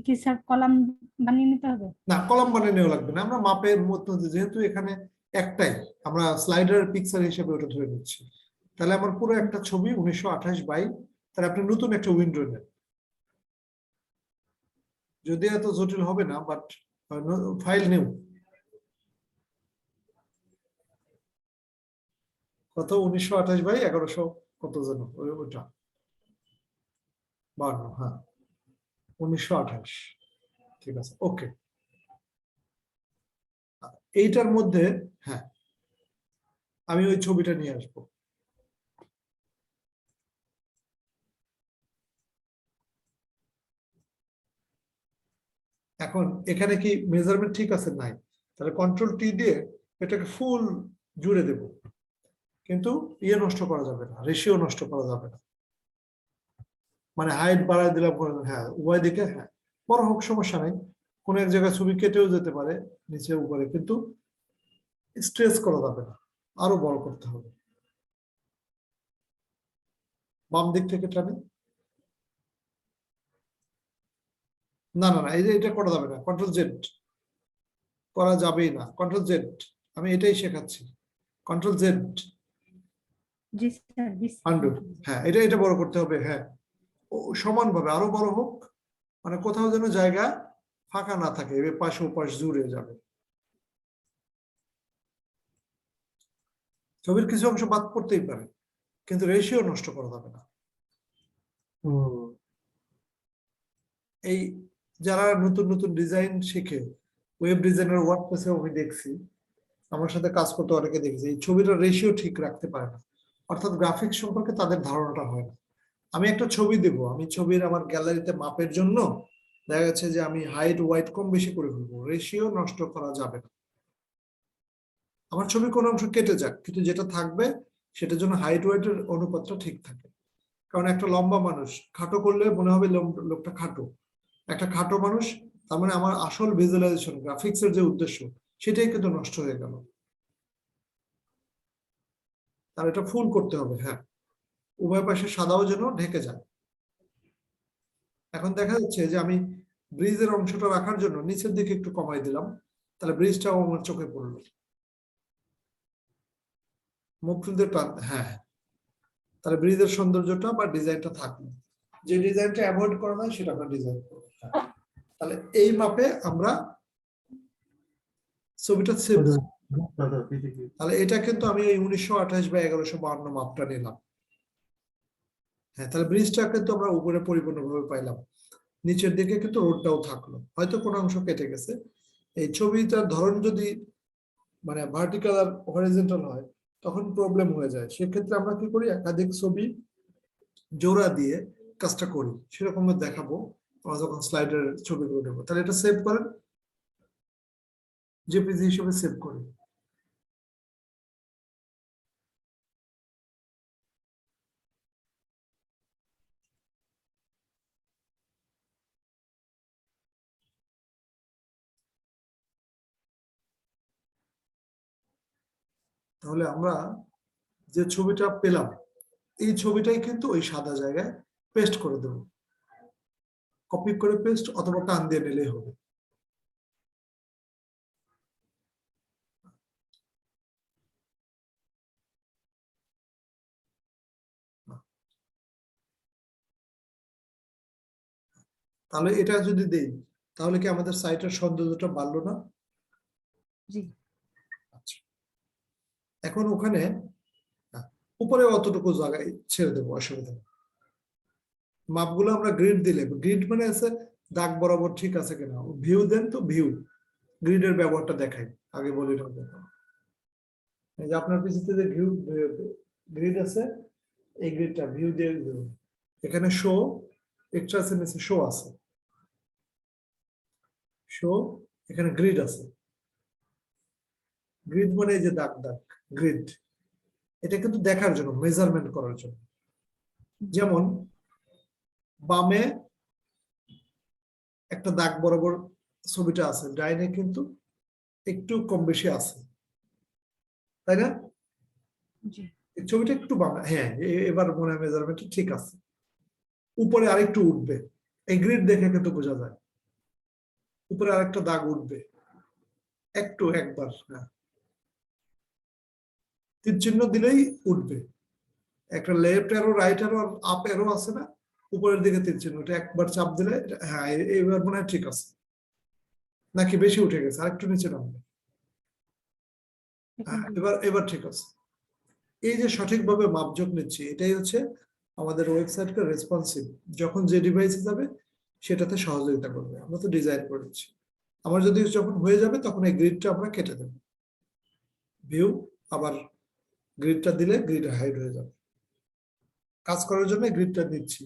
কি স্যার কলাম বানিয়ে নিতে হবে? না, কলাম বানিয়ে নেওয়া লাগবে না, আমরা মাপের মধ্যে যেহেতু এখানে একটাই, আমরা স্লাইডার পিকচার হিসেবে ওটা ধরে নিচ্ছি। তাহলে আমার পুরো একটা ছবি 1928 বাই, তাহলে আপনি নতুন একটা উইন্ডো নেন, যদি এত জটিল হবে না, বাট ফাইল নিউ কত 1928 বাই 1100 কত যেন ওইটা 52, হ্যাঁ 1928, ঠিক আছে ওকে। এইটার মধ্যে হ্যাঁ আমি ওই ছবিটা নিয়ে আসবো। এখন এখানে কি মেজারমেন্ট ঠিক আছে? নাই, তাহলে কন্ট্রোল টি দিয়ে এটাকে ফুল জুড়ে দেব, কিন্তু ইয়ে নষ্ট করা যাবে না, রেশিও নষ্ট করা যাবে না, মানে হাইট বাড়ায় দিলাম, হ্যাঁ উভয় দিকে, হ্যাঁ বড় হোক সমস্যা নেই, কোন এক জায়গায় ছবি কেটেও যেতে পারে নিচে উপরে, কিন্তু স্ট্রেস করা যাবে না, আরো বড় করতে হবে। বাম দিক থেকে টানে, না না না এই যে এটা করা যাবে না, কন্ট্রোল জেড করা যাবেই না, কন্ট্রোল জেড, আমি এটাই শেখাচ্ছি, কন্ট্রোল জেড, জি স্যার, আন্ডু, হ্যাঁ এটা এটা বড় করতে হবে, হ্যাঁ সমানভাবে আরো বড় হোক, মানে কোথাও যেন জায়গা ফাঁকা না থাকে, এ পাশে ও পাশ জুড়ে যাবে। ছবির কিছু অংশ বাদ পড়তেই পারে, কিন্তু রেশিও নষ্ট করা যাবে না। এই যারা নতুন নতুন ডিজাইন শিখে, ওয়েব ডিজাইনার ওয়ার্ডপ্রেসে আমি দেখছি, আমার সাথে কাজ করতে অনেকে দেখেছি, এই ছবিটার রেশিও ঠিক রাখতে পারে না, অর্থাৎ গ্রাফিক্স সম্পর্কে তাদের ধারণাটা হয় না। আমি একটা ছবি দেব, আমি ছবির আমার গ্যালারিতে মাপের জন্য দেখা যাচ্ছে যে আমি হাইট ওয়াইট কম বেশি করে ফেলবো, রেশিও নষ্ট করা যাবে না। আমার ছবি কোনো অংশ কেটে যাক, কিন্তু যেটা থাকবে সেটার জন্য হাইট ওয়াইটের অনুপাতটা ঠিক থাকে। কারণ একটা লম্বা মানুষ খাটো করলে মনে হবে লোকটা খাটো, একটা খাটো মানুষ, তার মানে আমার আসল ভিজুয়ালাইজেশন গ্রাফিক্স এর যে উদ্দেশ্য সেটাই কিন্তু নষ্ট হয়ে গেল। আর এটা ফুল করতে হবে, হ্যাঁ উভয় পাশে সাদাও যেন ঢেকে যায়। এখন দেখা যাচ্ছে যে আমি ব্রিজের অংশটা রাখার জন্য নিচের দিকে একটু কমাই দিলাম, তাহলে ব্রিজটাও আমার চোখে পড়লো। মুখ তুলতে হ্যাঁ, তাহলে ব্রিজের সৌন্দর্যটা বা ডিজাইনটা থাকলো, যে ডিজাইনটা অ্যাভয়েড করা যায় সেটা আমরা ডিজাইন করবো। তাহলে এই মাপে আমরা ছবিটা সেভ, তাহলে এটা কিন্তু আমি এই 1928 বা 1152 মাপটা নিলাম। হ্যাঁ, তাহলে ব্রিজটা কিন্তু আমরা উপরে পরিপূর্ণভাবে পাইলাম, নিচের দিকে কিন্তু রোডটাও থাকলো, হয়তো কোনো অংশ কেটে গেছে। এই ছবিটার ধরন যদি মানে ভার্টিক্যাল আর হরিজন্টাল হয় তখন প্রবলেম হয়ে যায়, সেক্ষেত্রে আমরা কি করি, একাধিক ছবি জোড়া দিয়ে কাজটা করি, সেরকম দেখাবো আমরা যখন স্লাইডের ছবিগুলো নেবো। তাহলে এটা সেভ করেন, জেপিজি হিসেবে সেভ করি। তাহলে আমরা যে ছবিটা পেলাম এই ছবিটাই কিন্তু ওই সাদা জায়গায় পেস্ট করে দেব, কপি করে পেস্ট অথবা টান দিয়ে নিলেই হবে। তাহলে এটা যদি দেই তাহলে কি আমাদের সাইটের সৌন্দর্যটা বাড়লো না? জি। আচ্ছা, এখন ওখানে উপরে অতটুকু জায়গায় ছেড়ে দেবো, অসুবিধা নেই। মাপগুলো আমরা গ্রিড দিলে, গ্রিড মানে আছে দাগ বরাবর ঠিক আছে কিনা, ভিউ দেন তো ভিউ, গ্রিডের ব্যবহারটা দেখাই আগে বলি না। এই যে আপনার পিছিয়ে যে ভিউ গ্রিড আছে, এই গ্রিডটা ভিউ দিয়ে এখানে শো এক্সট্রা আছে, নিচে শো আছে, শো এখানে গ্রিড আছে। গ্রিড মানে এই যে দাগ দাগ গ্রিড, এটা কিন্তু দেখার জন্য, মেজারমেন্ট করার জন্য। যেমন বামে একটা দাগ বরাবর ছবিটা আছে, ডাইনে কিন্তু একটু কম বেশি আছে, তাই না? এই ছবিটা একটু বামে, হ্যাঁ এবার মনে হয় মেজারমেন্ট ঠিক আছে। উপরে আরেকটু উঠবে, এই গ্রিড দেখে কিন্তু বোঝা যায় উপরে আরেকটা দাগ উঠবে একটু, একবার হ্যাঁ তীর চিহ্ন দিলেই উঠবে, একটা left arrow right arrow up arrow আছে না, উপরের দিকে তীর চিহ্ন, এটা একবার চাপ দিলে হ্যাঁ এবার মনে হয় ঠিক আছে, নাকি বেশি উঠে গেছে, আরেকটু নিচে নামবে, হ্যাঁ এবার এবার ঠিক আছে। এই যে সঠিকভাবে মাপজোক নিচ্ছি, এটাই হচ্ছে আমাদের ওয়েবসাইটকে রেসপন্সিভ, যখন যে ডিভাইসে যাবে সেটাতে সহযোগিতা করবে। আমরা তো ডিজাইন করেছি, আমার যদি যখন হয়ে যাবে তখন এই গ্রিডটা আমরা কেটে দেব, ভিউ আবার গ্রিডটা দিলে গ্রিড হাইড হয়ে যাবে। কাজ করার জন্য গ্রিডটা নিচ্ছি,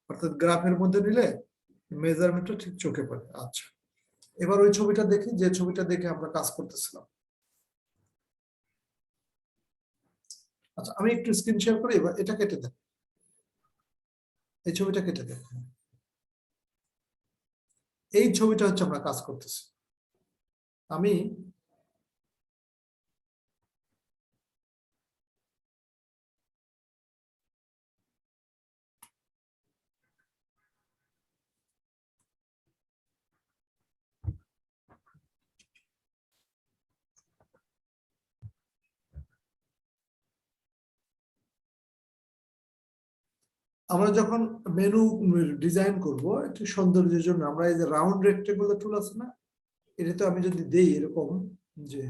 অর্থাৎ গ্রাফের মধ্যে নিলে মেজারমেন্টটা ঠিক চোখে পড়ে। আচ্ছা, এবার ওই ছবিটা দেখি যে ছবিটা দেখে আমরা কাজ করতেছিলাম। আচ্ছা, আমি একটু স্ক্রিন শেয়ার করি, এবার এটা কেটে দেন, এই ছবিটা কেটে দেন। এই ছবিটা হচ্ছে আমরা কাজ করতেছি। আমি আমরা যখন মেনু ডিজাইন করব একটু সৌন্দর্যের জন্য আমরা এই যে রাউন্ড রেক্টেঙ্গুলার টুল আছে না, এটা তো আমি যদি দেই এরকম যে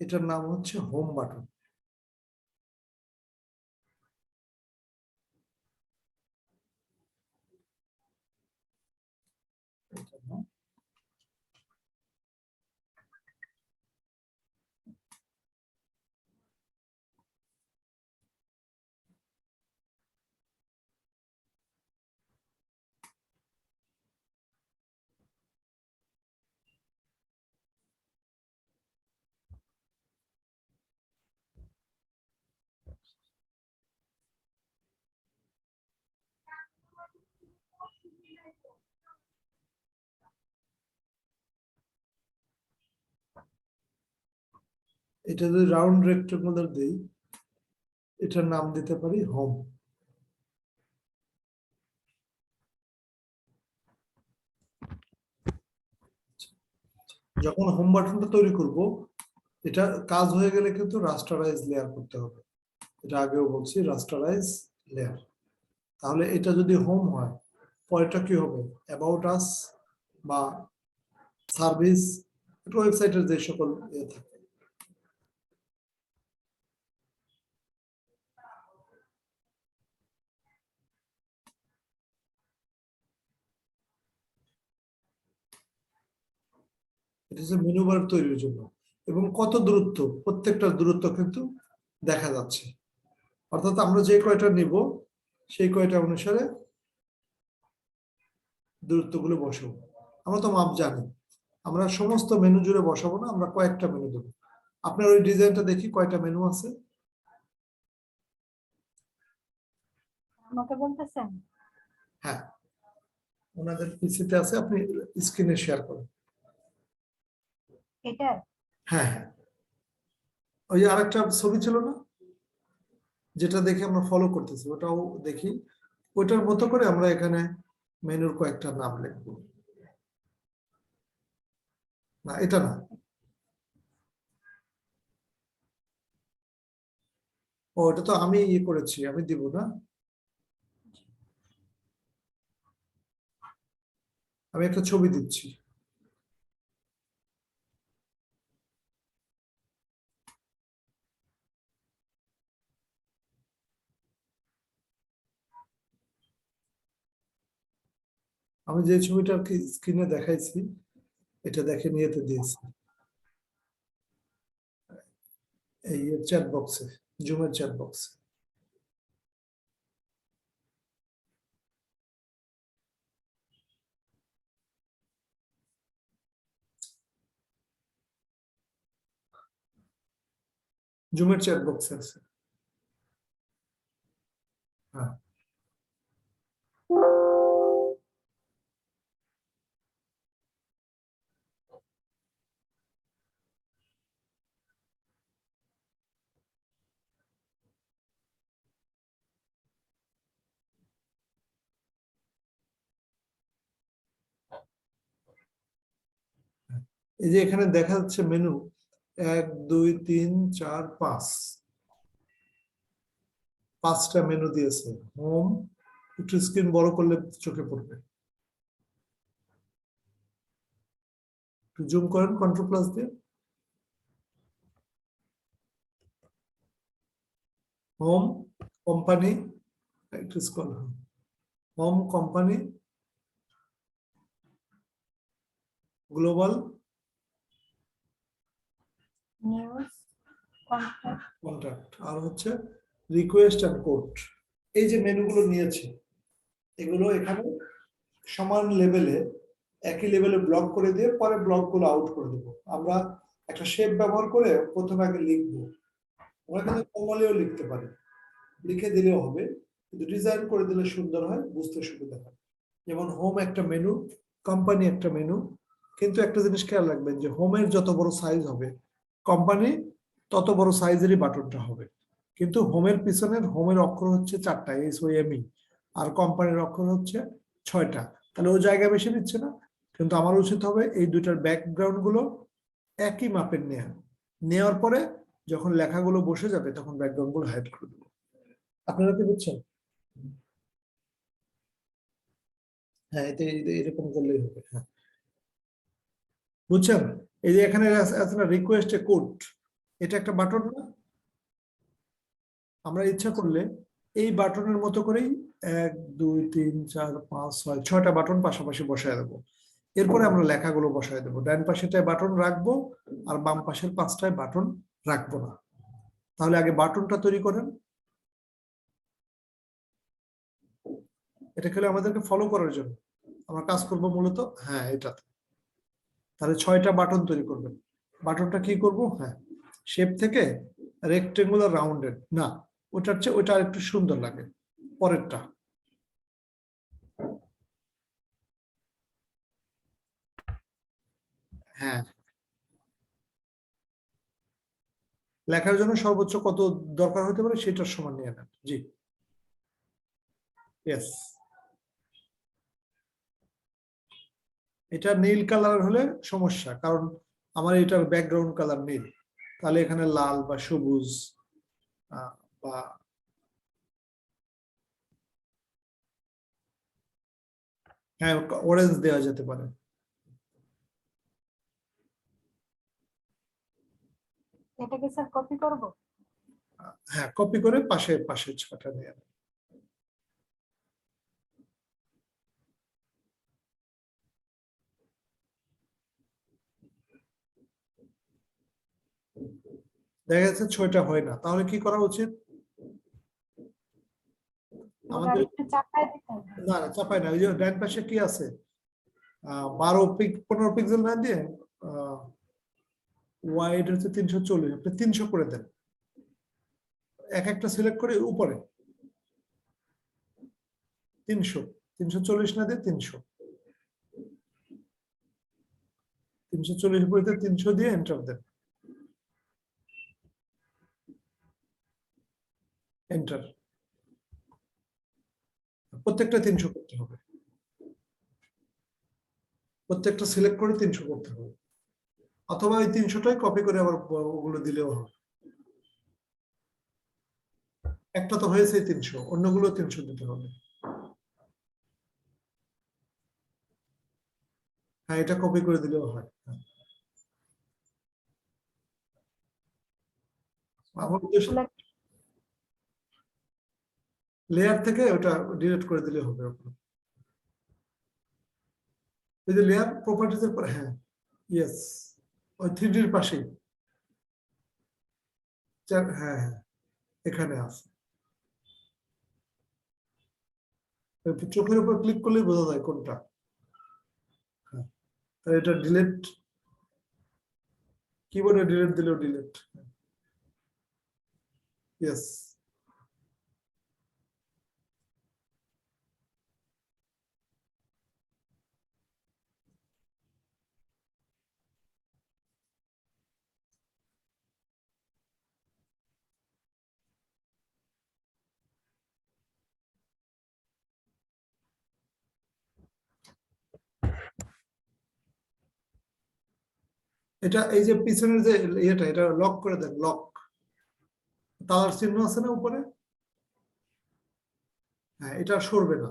এটার নাম হচ্ছে হোম বাটন। এটা যদি রাউন্ড রেক্টেঙ্গুলার দেই, এটার নাম দিতে পারি হোম। যখন হোম বাটনটা তৈরি করব, এটা কাজ হয়ে গেলে কিন্তু রাস্টারাইজ লেয়ার করতে হবে। এটা আগেও বলছি, রাস্টারাইজ লেয়ার। তাহলে এটা যদি হোম হয়, পরেরটা কি হবে? অ্যাবাউট আস বা সার্ভিস, ওয়েবসাইটের যে সকল ইয়ে থাকে। এটা হচ্ছে মেনু বার তৈরির জন্য। এবং কত দূরত্ব, প্রত্যেকটা দূরত্ব কিন্তু দেখা যাচ্ছে। অর্থাৎ আমরা যে কয়টা নিব সেই কয়টা অনুসারে দূরত্বগুলো বসাবো। আমরা তো মাপ জানি, আমরা সমস্ত মেনু জুড়ে বসাবো না, আমরা কয়েকটা মেনু দেবো। আপনার ওই ডিজাইনটা দেখি কয়টা মেনু আছে। আমাকে বলতেছেন? হ্যাঁ, ওনাদের পিসিতে আছে, আপনি স্ক্রিনে শেয়ার করুন। এটা হ্যাঁ হ্যাঁ, ওই আরেকটা ছবি ছিল না যেটা দেখে আমরা ফলো করতেছি, ওটাও দেখি। ওইটার মতো করে আমরা এখানে মেনুর কয়েকটা নাম লিখবো। না, এটা না। ও, এটা তো আমি ইয়ে করেছি, আমি দিব না। আমি একটা ছবি দিচ্ছি। আমি যে ছবিটা আর কি স্ক্রিনে দেখাইছি, এটা দেখে নিয়েতে দিয়েছি এই চ্যাট বক্সে, জুমের চ্যাট বক্সে। জুমের চ্যাট বক্সে আছে। হ্যাঁ, এই যে এখানে দেখা যাচ্ছে মেনু 1 2 3 4 5, 5টা মেনু দিয়েছে। হোম, একটু স্ক্রিন বড় করলে চোখে পড়বে, একটু জুম করেন কন্ট্রোল প্লাস দিয়ে। হোম, কোম্পানি, একটু scroll, home, company, global, news, contact, contact, আর হচ্ছে রিকোয়েস্ট এন্ড কোড। এই যে মেনুগুলো নিয়েছে, এগুলো এখানে সমান লেভেলে, একই লেভেলে ব্লক করে দিয়ে পরে ব্লকগুলো আউট করে দেবো। আমরা একটা শেপ ব্যবহার করে প্রথমে আগে লিখবো, আমরা কিন্তু কমলেও লিখতে পারি, লিখে দিলেও হবে, কিন্তু ডিজাইন করে দিলে সুন্দর হয়, বুঝতে সুবিধা হয়। যেমন হোম একটা মেনু, কোম্পানি একটা মেনু, কিন্তু একটা জিনিস খেয়াল রাখবেন যে হোমের যত বড় সাইজ হবে, কোম্পানি তত বড় সাইজেরই বাটনটা হবে। কিন্তু হোমের পিছনের হোমের অক্ষর হচ্ছে 4টা, SOME, আর কোম্পানির অক্ষর হচ্ছে 6টা। তাহলে ও জায়গা বেশি নিচ্ছে না, কিন্তু আমার উচিত হবে এই দুইটার ব্যাকগ্রাউন্ড গুলো একই মাপের নেওয়ার পরে যখন লেখাগুলো বসে যাবে তখন ব্যাকগ্রাউন্ড গুলো হাইড করে দেবো। আপনারা কি বুঝছেন? হ্যাঁ এরকম করলেই হবে। হ্যাঁ বুঝছেন, এই যে এখানে আছে না রিকোয়েস্ট এ কোড, এটা একটা বাটন না? আমরা ইচ্ছা করলে এই বাটনের মতো করেই 1 2 3 4 5 6 6টা বাটন পাশাপাশি বসায় দেবো। এরপরে আমরা লেখাগুলো বসায় দেবো, ডান পাশেটায় বাটন রাখবো আর বাম পাশের 5টায় বাটন রাখবো না। তাহলে আগে বাটনটা তৈরি করেন, এটা খেলে আমাদেরকে ফলো করার জন্য আমরা কাজ করব মূলত। হ্যাঁ এটাতে তাহলে 6টা বাটন তৈরি করবেন। বাটনটা কি করব, হ্যাঁ শেপ থেকে রেক্টেঙ্গুলার রাউন্ডেড না, ওটার চেয়ে ওটা একটু সুন্দর লাগে পরেরটা। হ্যাঁ লেখার জন্য সর্বোচ্চ কত দরকার হতে পারে সেটার সমান নিয়ে নেন। জি ইয়েস, এটা নীল কালার হলে সমস্যা, কারণ আমার এটার ব্যাকগ্রাউন্ড কালার নীল, তাহলে এখানে লাল বা সবুজ বা হ্যাঁ অরেঞ্জ দেওয়া যেতে পারে। এটাকে স্যার কপি করব? হ্যাঁ কপি করে পাশে পাশে 6টা নিয়ে নেন। দেখা যাচ্ছে 6টা হয় না, তাহলে কি করা উচিত ওটা আমাদের? একটু চাপায় দিতে হবে। না না চাপাই না, ওই যে ডান পাশে কি আছে 15 পিক্সেল না দিয়ে ওয়াইড হচ্ছে 340, আপনি 300 করে দেন, এক একটা সিলেক্ট করে উপরে 300, 340 না দিয়ে 300, 340 উপরে 300 দিয়ে এন্টার দেন, এন্টার। প্রত্যেকটা 300 করতে হবে, প্রত্যেকটা সিলেক্ট করে 300 করতে হবে, অথবা ওই 300টাই কপি করে আবার ওগুলো দিলেও হবে। একটা তো হয়েছে 300, অন্যগুলো 300 দিতে হবে। হ্যাঁ এটা কপি করে দিলেও হয়। হ্যাঁ। আমার উদ্দেশ্য লেয়ার থেকে ওটা ডিলিট করে দিলে হবে আপনার। ওই যে লেয়ার প্রপার্টিজ এর পর, হ্যাঁ ইয়েস ওই 3D এর পাশেই। হ্যাঁ হ্যাঁ এখানে আছে, চোখের উপর ক্লিক করলেই বোঝা যায় কোনটা। হ্যাঁ তাহলে এটা ডিলিট, কিবোর্ডে ডিলিট দিলেও ডিলিট। ইয়েস এটা এই যে পিছনের যে ইয়েটা এটা লক করে দেন, লক তালার চিহ্ন আছে না উপরে, হ্যাঁ এটা আর সরবে না।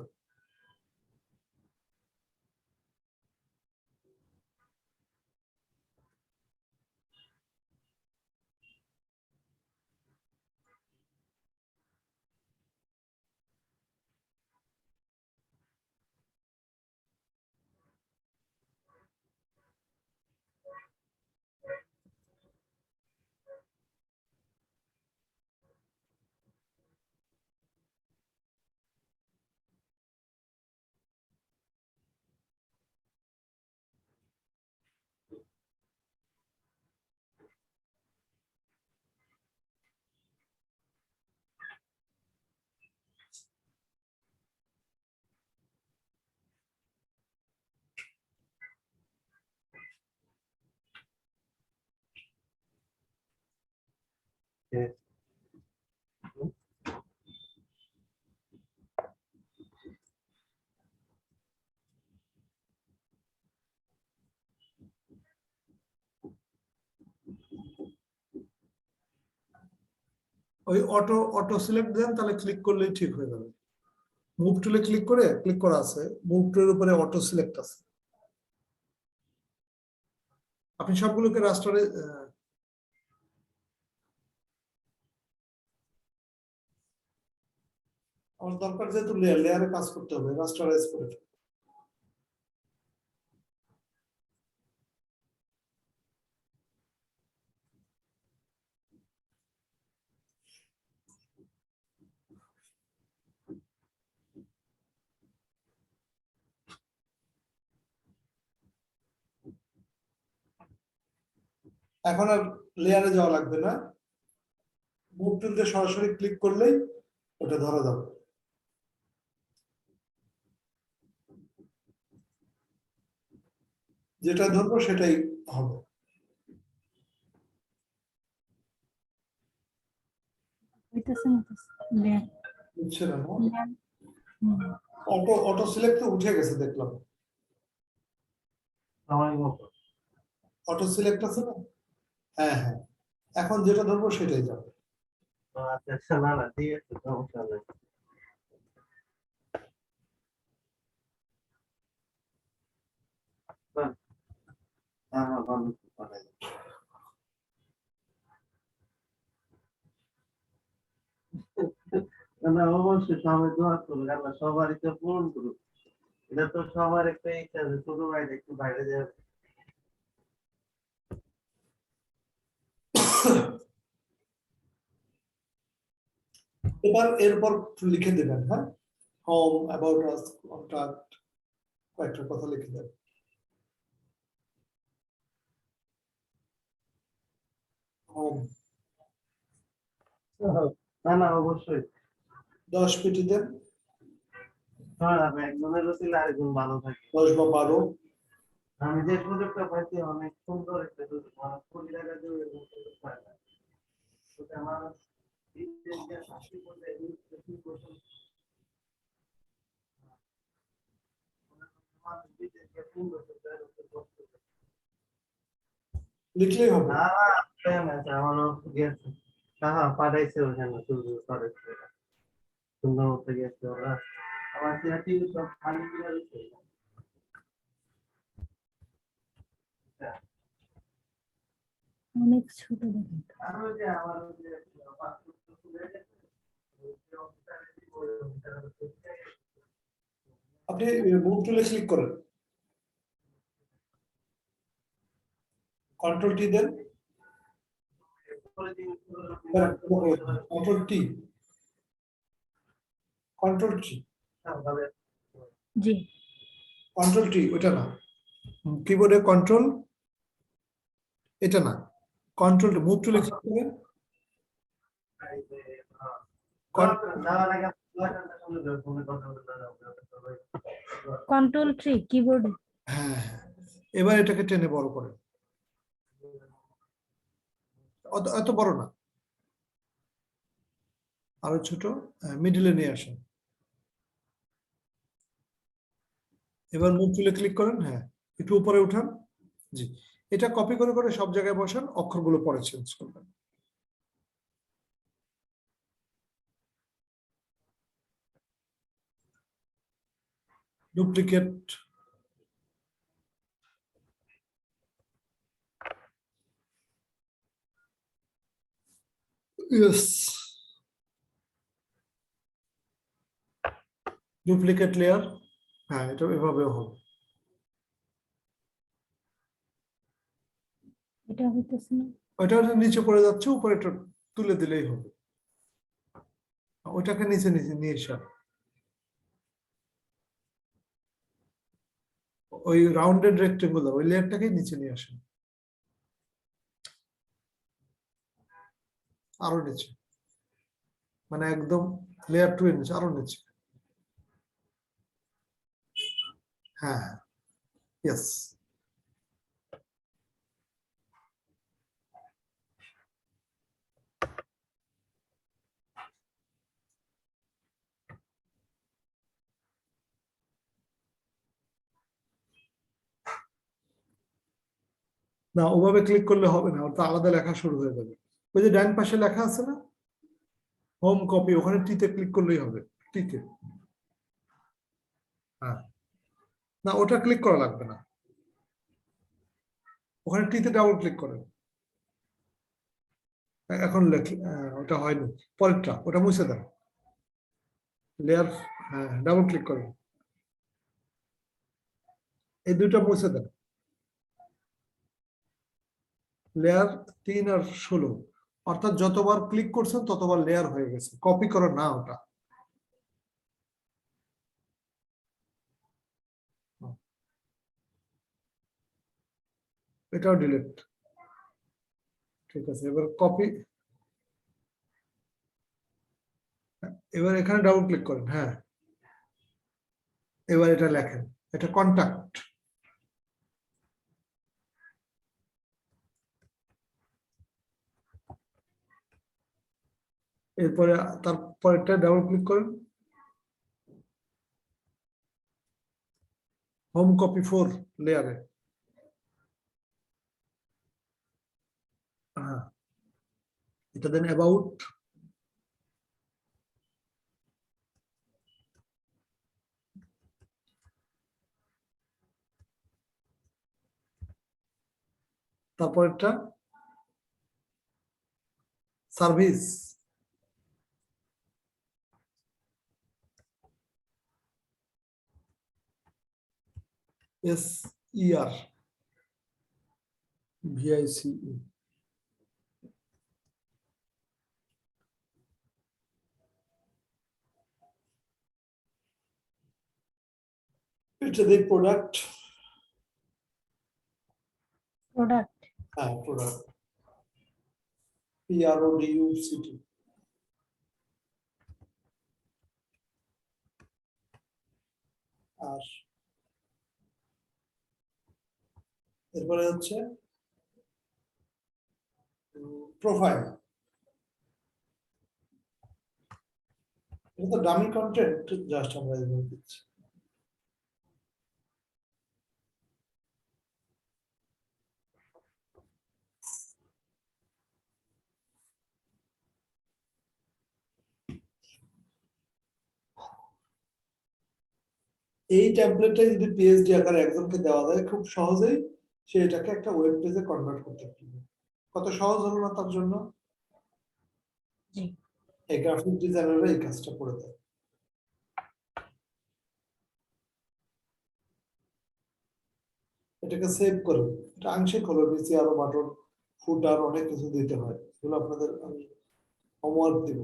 ওই অটো অটো সিলেক্ট দেন, তাহলে ক্লিক করলেই ঠিক হয়ে যাবে। মুভ টুলে ক্লিক করা আছে, মুভ টুলের উপরে অটো সিলেক্ট আছে। আপনি সবগুলোকে রাস্টারে আমার দরকার যেহেতু লেয়ারে কাজ করতে হবে, রাস্টারাইজ করে ফেলুন। এখন আর লেয়ারে যাওয়া লাগবে না, মুভ টুল দিয়ে সরাসরি ক্লিক করলেই ওটা ধরা যাবে। যেটা ধরবো সেটাই হবে। হইতাছে না তো। লে- বুঝছে না? লে- হুম। অটো সিলেক্ট তো উঠে গেছে দেখলাম। অটো সিলেক্ট আছে না? হ্যাঁ হ্যাঁ, এখন যেটা ধরবো সেটাই যাবে। আচ্ছা না না ঠিক আছে, সমস্যা নেই। হ্যাঁ হ্যাঁ ভালো ভালো। না অবশ্যই সবাই দোয়া করুক, আল্লাহ সবারই তো পূরণ করুক। এটা তো সবার একটা ইচ্ছা যে ছোট ভাইটা একটু বাইরে যাবে। এবার এরপর লিখে দেবেন, হ্যাঁ, হোম, অ্যাবাউট আস, কন্টাক্ট, কয়েকটা কথা লিখে দেবেন। হোম না না অবশ্যই 10 পেটি দেন, হ্যাঁ আমি একজনের ছিল আরেকজন ভালো থাকে। 10 বা 12। আমি যে সুযোগটা পাইছি অনেক সুন্দর একটা সুযোগ, আমার 20 টাকা দিয়ে এরকম সুযোগ পাই না। ওটা আমার বিজনেসকে সাথে করলে কি করতে আমার বিজনেসকে সুন্দর করতে আর একটু কষ্ট করতে। লিখলেই হবে। না না প্ল্যান আছে আমারও গেছে। হ্যাঁ পাঠাইছে ওখানে শুরু করেছে, সুন্দর মতো গেছে ওরা। আমার টিভি সব খালি দিয়ে দিচ্ছে। অনেক ছোট দেখেন। আর ওই যে আমার ওই যে পাসপোর্ট তো খুলে গেছে, ওই যে অফিসারে কি বলে অফিসারে আপনি মুভ টুলে ক্লিক করেন, কন্ট্রোল টি দেন, control T, control T, G control T, ওটা না কিবোর্ডে কন্ট্রোল, এটা না, কন্ট্রোল মুভ টুলে ক্লিক করেন, কন্ট্রোল 3 কিবোর্ডে। হ্যাঁ হ্যাঁ, এবার এটাকে টেনে বড় করেন, এত বড় না, আরো ছোট, মিডিলে নিয়ে আসেন। এবার মুভ টুলে ক্লিক করেন, হ্যাঁ একটু উপরে উঠান, জি, এটা কপি করে করে সব জায়গায় বসান, অক্ষরগুলো পরে চেঞ্জ করবেন। ডুপ্লিকেট, ইয়েস, ডুপ্লিকেট লেয়ার, হ্যাঁ এটা এভাবেও হবে। এটা হইতেছে না। ওইটা নিচে পড়ে যাচ্ছে, উপরে এটা তুলে দিলেই হবে, ওইটাকে নিচে নিচে নিয়ে এসে ওই রাউন্ডেড রেক্টেঙ্গুলার ওই লেয়ারটাকে নিচে নিয়ে আসেন, আরো নিচে, মানে একদম লেয়ার 2 এর নিচে, আরো নিচে, হ্যাঁ ইয়েস। না ওভাবে ক্লিক করলে হবে না, ওটা আলাদা লেখা শুরু হয়ে যাবে। ওই যে ডান পাশে লেখা আছে না হোম কপি, ওখানে টিতে ক্লিক করলেই হবে, টিতে। হ্যাঁ, না ওটা ক্লিক করা লাগবে না, ওখানে টিতে ডাবল ক্লিক করেন। এখন ওটা হয়নি, পরেরটা ওটা মুছে দেন, লেয়ার, হ্যাঁ ডাবল ক্লিক করেন, এই দুইটা মুছে দেন, লেয়ার 3 আর 16, অর্থাৎ যতবার ক্লিক করছেন ততবার লেয়ার হয়ে গেছে, কপি করা না ওটা। এটাও ডিলিট, ঠিক আছে। এবার কপি, এবার এখানে ডাবল ক্লিক করেন, হ্যাঁ এবার এটা লেখেন, এটা কন্টাক্ট। এরপরে তারপরেরটা ডাবল ক্লিক করেন, হোম কপি 4 লেয়ারে, হ্যাঁ এটা দেন অ্যাবাউট, তারপরেরটা সার্ভিস, SER VICE, এটা দিয়ে প্রোডাক্ট, প্রোডাক্ট, হ্যাঁ প্রোডাক্ট, PRODUCT, আর এরপরে হচ্ছে প্রোফাইল, এটা তো ডামি কন্টেন্ট, জাস্ট আমরা এভাবে দিচ্ছি। এই টেমপ্লেটটা যদি পিএইচডি আকারে একজনকে দেওয়া যায় খুব সহজেই, সে এটাকে একটা ওয়েব পেজে কনভার্ট করতে পারবে। কত সহজ হলো না তার জন্য? জি। এই গ্রাফিক ডিজাইনাররা এই কাজটা করে দেয়। এটাকে সেভ করুন, এটা আংশিক হলো, নিচে আরো বাটন ফুটার অনেক কিছু দিতে হয়, এগুলো আপনাদের আমি হোমওয়ার্ক দিব।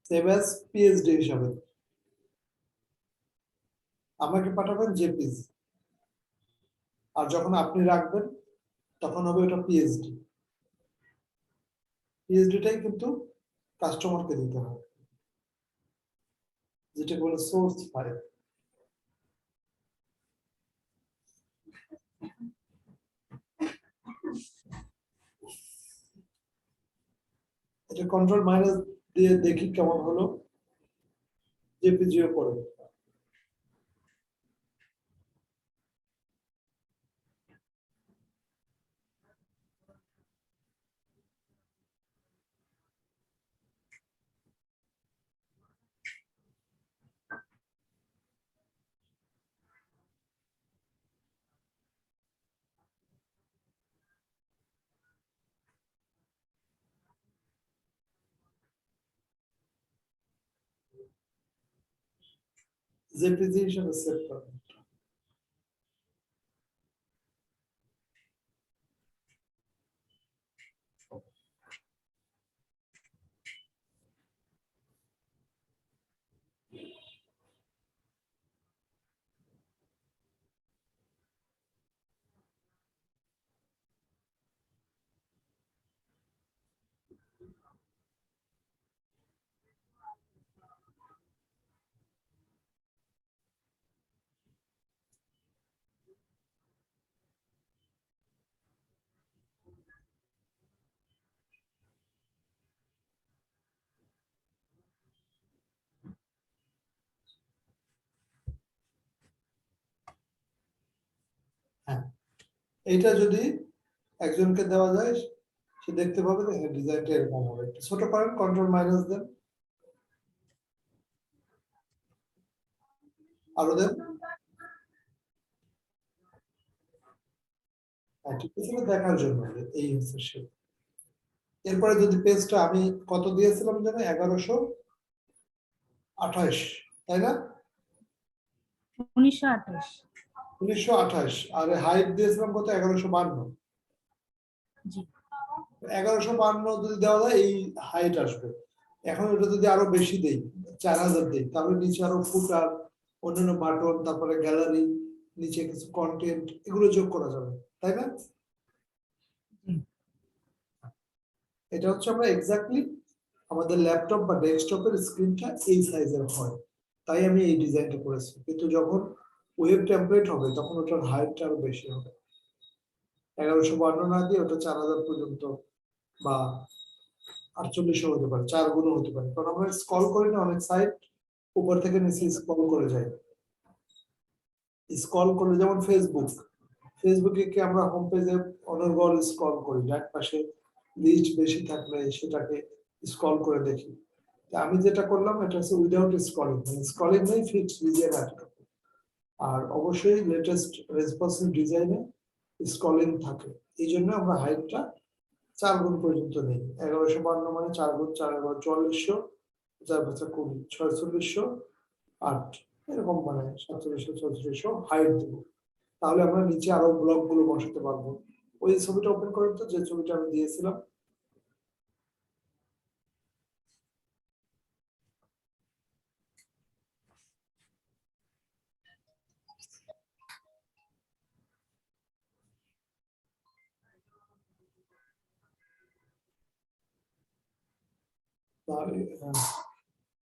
সেভ অ্যাজ পিএইচডি হিসাবে আমাকে পাঠাবেন জেপিজি, আর যখন আপনি রাখবেন তখন হবে ওটা পিএইচডি। পিএইচডিটাই কিন্তু কাস্টমারকে দিতে হবে, যেটা বলে সোর্স ফাইল। এটা কন্ট্রোল মাইনাস দিয়ে দেখি কেমন হলো, জেপিজিও পড়ে। জেপিজি হিসাবে সেভ করবেন। হ্যাঁ, এইটা যদি একজনকে দেওয়া যায়, সে দেখতে পাবে যে ডিজাইনটা এরকম হবে। একটু ছোট করেন, কন্ট্রোল মাইনাস দেন, আরো দেন। ঠিক আছে, দেখার জন্য যে এই হচ্ছে সে। এরপরে যদি পেজটা আমি কত দিয়েছিলাম যেন 1128, তাই না? 1928। 1928। আর হাইট দিয়েছিলাম কত? 1152। জি। 1152 যদি দেওয়া যায় এই হাইট আসবে। এখন এটা যদি আরো বেশি দেই, 4000 দেই, তাহলে নিচে আরো ফুটার, অন্যান্য বাটন, তারপরে গ্যালারি, নিচে কিছু কন্টেন্ট, এগুলো যোগ করা যাবে, তাই না? এটা হচ্ছে আমরা এক্স্যাক্টলি আমাদের ল্যাপটপ বা ডেস্কটপের স্ক্রিনটা এই সাইজের হয়, তাই আমি এই ডিজাইনটা করেছি। কিন্তু যখন ওয়েব টেমপ্লেট হবে তখন ওটার হাইটটা আরো বেশি হবে। 1152 না দিয়ে ওটা 4000 পর্যন্ত বা 4800 হতে পারে, 4 গুণও হতে পারে, কারণ আমরা স্ক্রল করি না অনেক সাইট, উপর থেকে নিচে স্ক্রল করে যাই। স্ক্রল করলে যেমন ফেসবুকে কি আমরা হোম পেজে অনর্গল স্ক্রল করি, এক পাশে লিস্ট বেশি থাকলে সেটাকে স্ক্রল করে দেখি। আমি যেটা করলাম এটা হচ্ছে উইদাউট স্ক্রলিং, মানে স্ক্রলিং নেই, ফিক্স ডিজাইন আছে। আর অবশ্যই লেটেস্ট রেসপন্সিভ ডিজাইনে স্ক্রলিং থাকে, এই জন্য আমরা হাইটটা 4 গুণ পর্যন্ত নেই। 1152 মানে 4 গুণ 4 11 4400, 4 5 20 4600, 8 এরকম, মানে 4700 4400 হাইট দেবো। তাহলে আমরা নিচে আরো ব্লক গুলো বসাতে পারবো। ওই ছবিটা ওপেন করেন তো, যে ছবিটা আমি দিয়েছিলাম।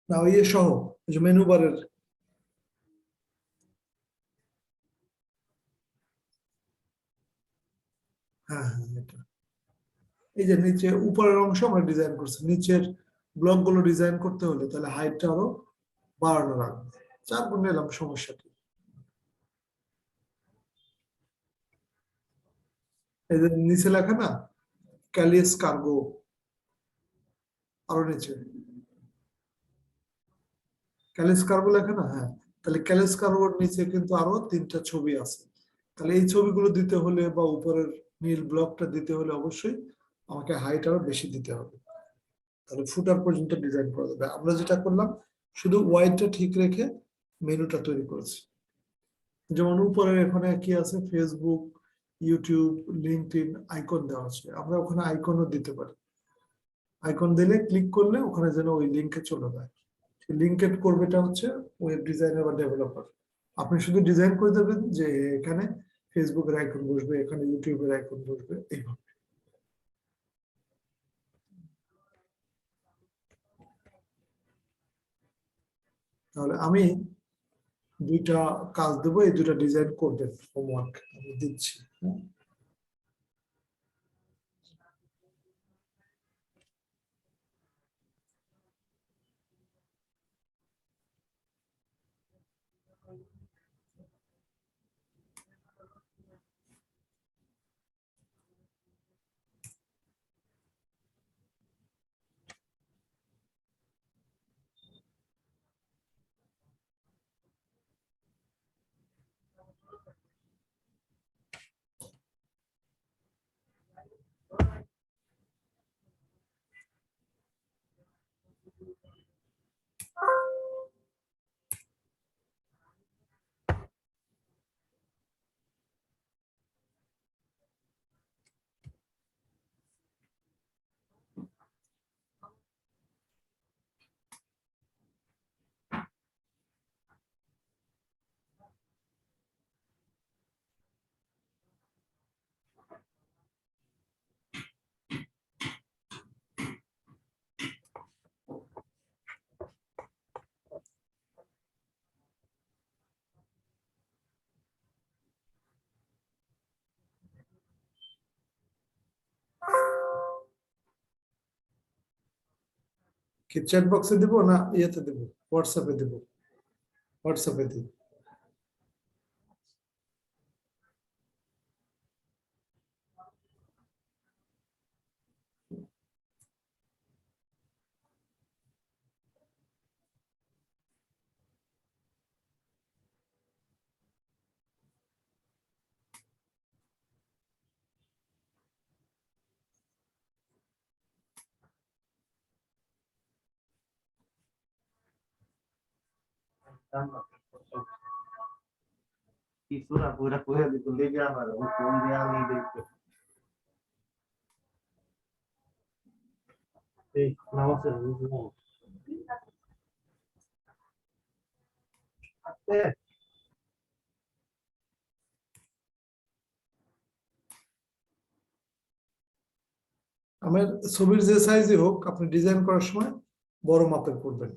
না ওই সহ, ওই যে মেনু বারের, হ্যাঁ হ্যাঁ এটা। এই যে নিচে উপরের অংশ আমরা ডিজাইন করছি, নিচের ব্লক গুলো ডিজাইন করতে হলে তাহলে হাইটটা আরো বাড়ানো লাগবে। 4 গুণ নিলাম, সমস্যা কি? এই যে নিচে লেখা না ক্যালিয়াস কার্গো, আরো নিচে ক্যালিস কার্গো লেখা না, হ্যাঁ, তাহলে ক্যালিস কার্গোর নিচে কিন্তু আরো 3টা ছবি আছে। তাহলে এই ছবিগুলো দিতে হলে বা উপরের নীল ব্লকটা দিতে হলে অবশ্যই আমাকে হাইট আরো বেশি দিতে হবে, তাহলে ফুটার পর্যন্ত ডিজাইন করা যাবে। আমরা যেটা করলাম শুধু ওয়াইডটা ঠিক রেখে মেনুটা তৈরি করেছি। যেমন উপরে এখানে কি আছে, ফেসবুক, ইউটিউব, লিঙ্কডইন আইকন দেওয়া আছে, আমরা ওখানে আইকনও দিতে পারি। আইকন দিলে ক্লিক করলে ওখানে যেন ওই লিঙ্কে চলে যায়। লিঙ্কেড করবেটা হচ্ছে ওয়েব ডিজাইনার বা ডেভেলপার। আপনি শুধু ডিজাইন করে দেবেন যে এখানে ফেসবুকের আইকন বসবে, এখানে ইউটিউবের আইকন বসবে, এইভাবে। তাহলে আমি 2টা কাজ দেবো, এই 2টা ডিজাইন করবেন, হোমওয়ার্ক আমি দিচ্ছি। কি চ্যাট বক্সে দেবো না ইয়েতে দেবো, হোয়াটসঅ্যাপে দেবো? হোয়াটসঅ্যাপে দিই। কিছুটা পুরা পুরা দিতে লেগে আমার কোন দিয়ে আমি দেখতে এই নামাজের রুজু আছে আমার ছবির যে সাইজই হোক আপনি ডিজাইন করার সময় বড় মাপের করবেন।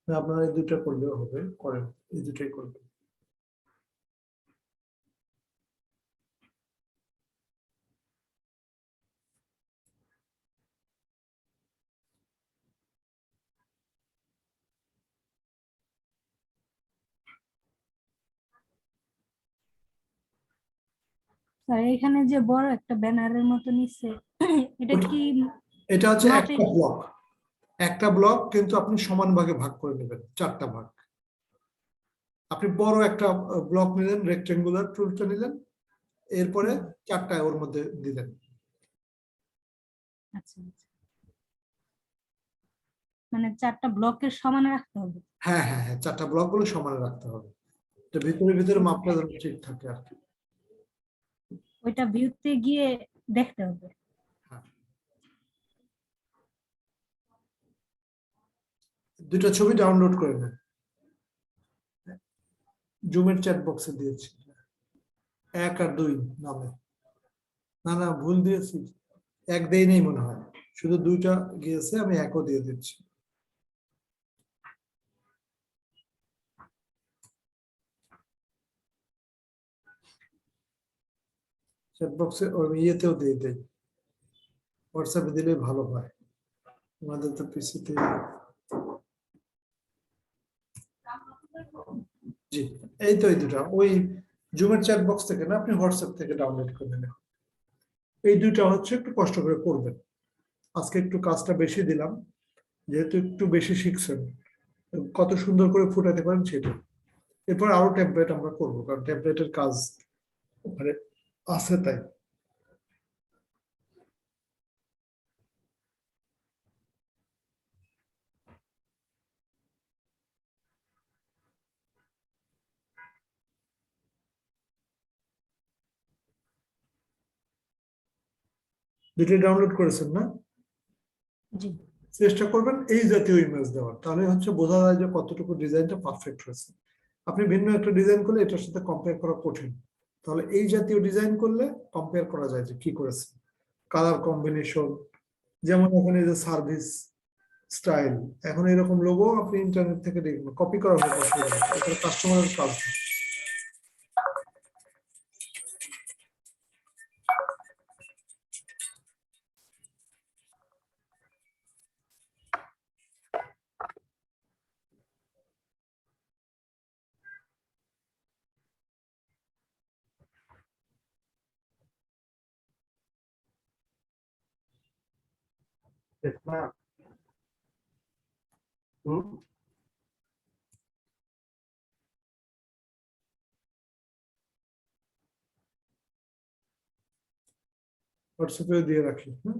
আপনার এই দুটো করলেও হবে, করেন এই দুটাই করবেন। স্যার এখানে যে বড় একটা ব্যানারের মতো নিচ্ছে এটা কি এটা হচ্ছে মাপে? একটা ব্লক, একটা ব্লক কিন্তু আপনি সমান ভাগে ভাগ করে নেবেন, 4টা ভাগ। আপনি বড় একটা ব্লক নিলেন, রেক্টেঙ্গুলার টুলটা নিলেন, এরপরে 4টা ওর মধ্যে দিলেন। আচ্ছা আচ্ছা, মানে 4টা ব্লকের সমানে রাখতে হবে। হ্যাঁ হ্যাঁ হ্যাঁ, 4টা ব্লক গুলো সমানে রাখতে হবে, তো ভিতরে ভিতরে মাপটা যেন ঠিক থাকে আর কি। ওইটা ভিউতে গিয়ে দেখতে হবে। হ্যাঁ, দুটো ছবি ডাউনলোড করে নেন, জুমের চ্যাট বক্সে দিয়েছি 1 আর 2 নামে। না না, ভুল দিয়েছি, 1 দেই নেই মনে হয়, শুধু 2টা গিয়েছে, আমি 1ও দিয়ে দিচ্ছি। চ্যাট বক্সে ওর ইয়েতেও দিয়ে দেই, হোয়াটসঅ্যাপে দিলে ভালো হয়, আমাদের তো পিসিতে। জি, এই তো এই দুটা ওই জুমের চ্যাট বক্স থেকে না, আপনি হোয়াটসঅ্যাপ থেকে ডাউনলোড করে নেবেন। এই দুটা হচ্ছে একটু কষ্ট করে করবেন, আজকে একটু কাজটা বেশি দিলাম, যেহেতু একটু বেশি শিখছেন, কত সুন্দর করে ফুটাতে পারেন সেটা। এরপর আরো টেমপ্লেট আমরা করবো, কারণ টেমপ্লেটের কাজ মানে আছে তাই। দুটোই ডাউনলোড করেছেন না? জি চেষ্টা করবেন এই জাতীয় ইমেজ দেওয়ার, তাহলে হচ্ছে বোঝা যায় যে কতটুকু ডিজাইনটা পারফেক্ট হয়েছে। আপনি ভিন্ন একটা ডিজাইন করলে এটার সাথে কম্পেয়ার করা কঠিন, তাহলে এই জাতীয় ডিজাইন করলে কম্পেয়ার করা যায় যে কি করেছে, কালার কম্বিনেশন, যেমন এখানে যে সার্ভিস স্টাইল, এখন এরকম লোগো আপনি ইন্টারনেট থেকে দেখবেন, কপি করা হবে, এটা কাস্টমারের কাজ না। না হুম হোয়াটসঅ্যাপে দিয়ে রাখি, হ্যাঁ।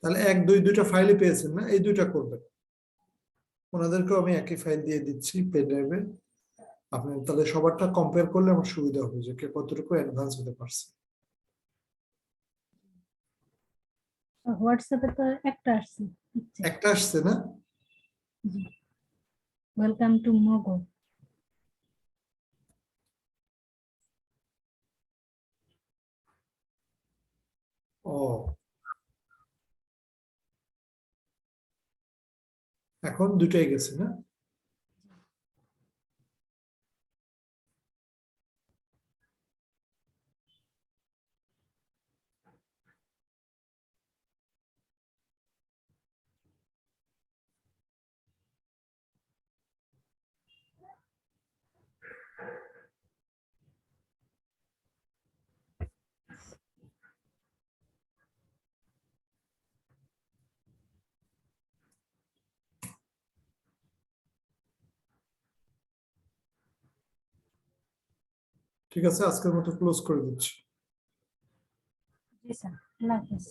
তাহলে 1 2 দুইটা ফাইলই পেয়েছেন না, এই দুইটা করবেন। ওনাদেরকেও আমি একই ফাইল দিয়ে দিচ্ছি পেন ড্রাইভে, আপনি তাহলে সবারটা কম্পেয়ার করলে আমার সুবিধা হবে যে কে কতটুকু অ্যাডভান্স হতে পারছে। হোয়াটসঅ্যাপে তো একটা আসছে। একটা আসছে না? জি, ওয়েলকাম টু মগো। ও এখন দুটাই গেছে না? ঠিক আছে, আজকের মতো ক্লোজ করে দিচ্ছি। জি স্যার, আল্লাহ হাফেজ।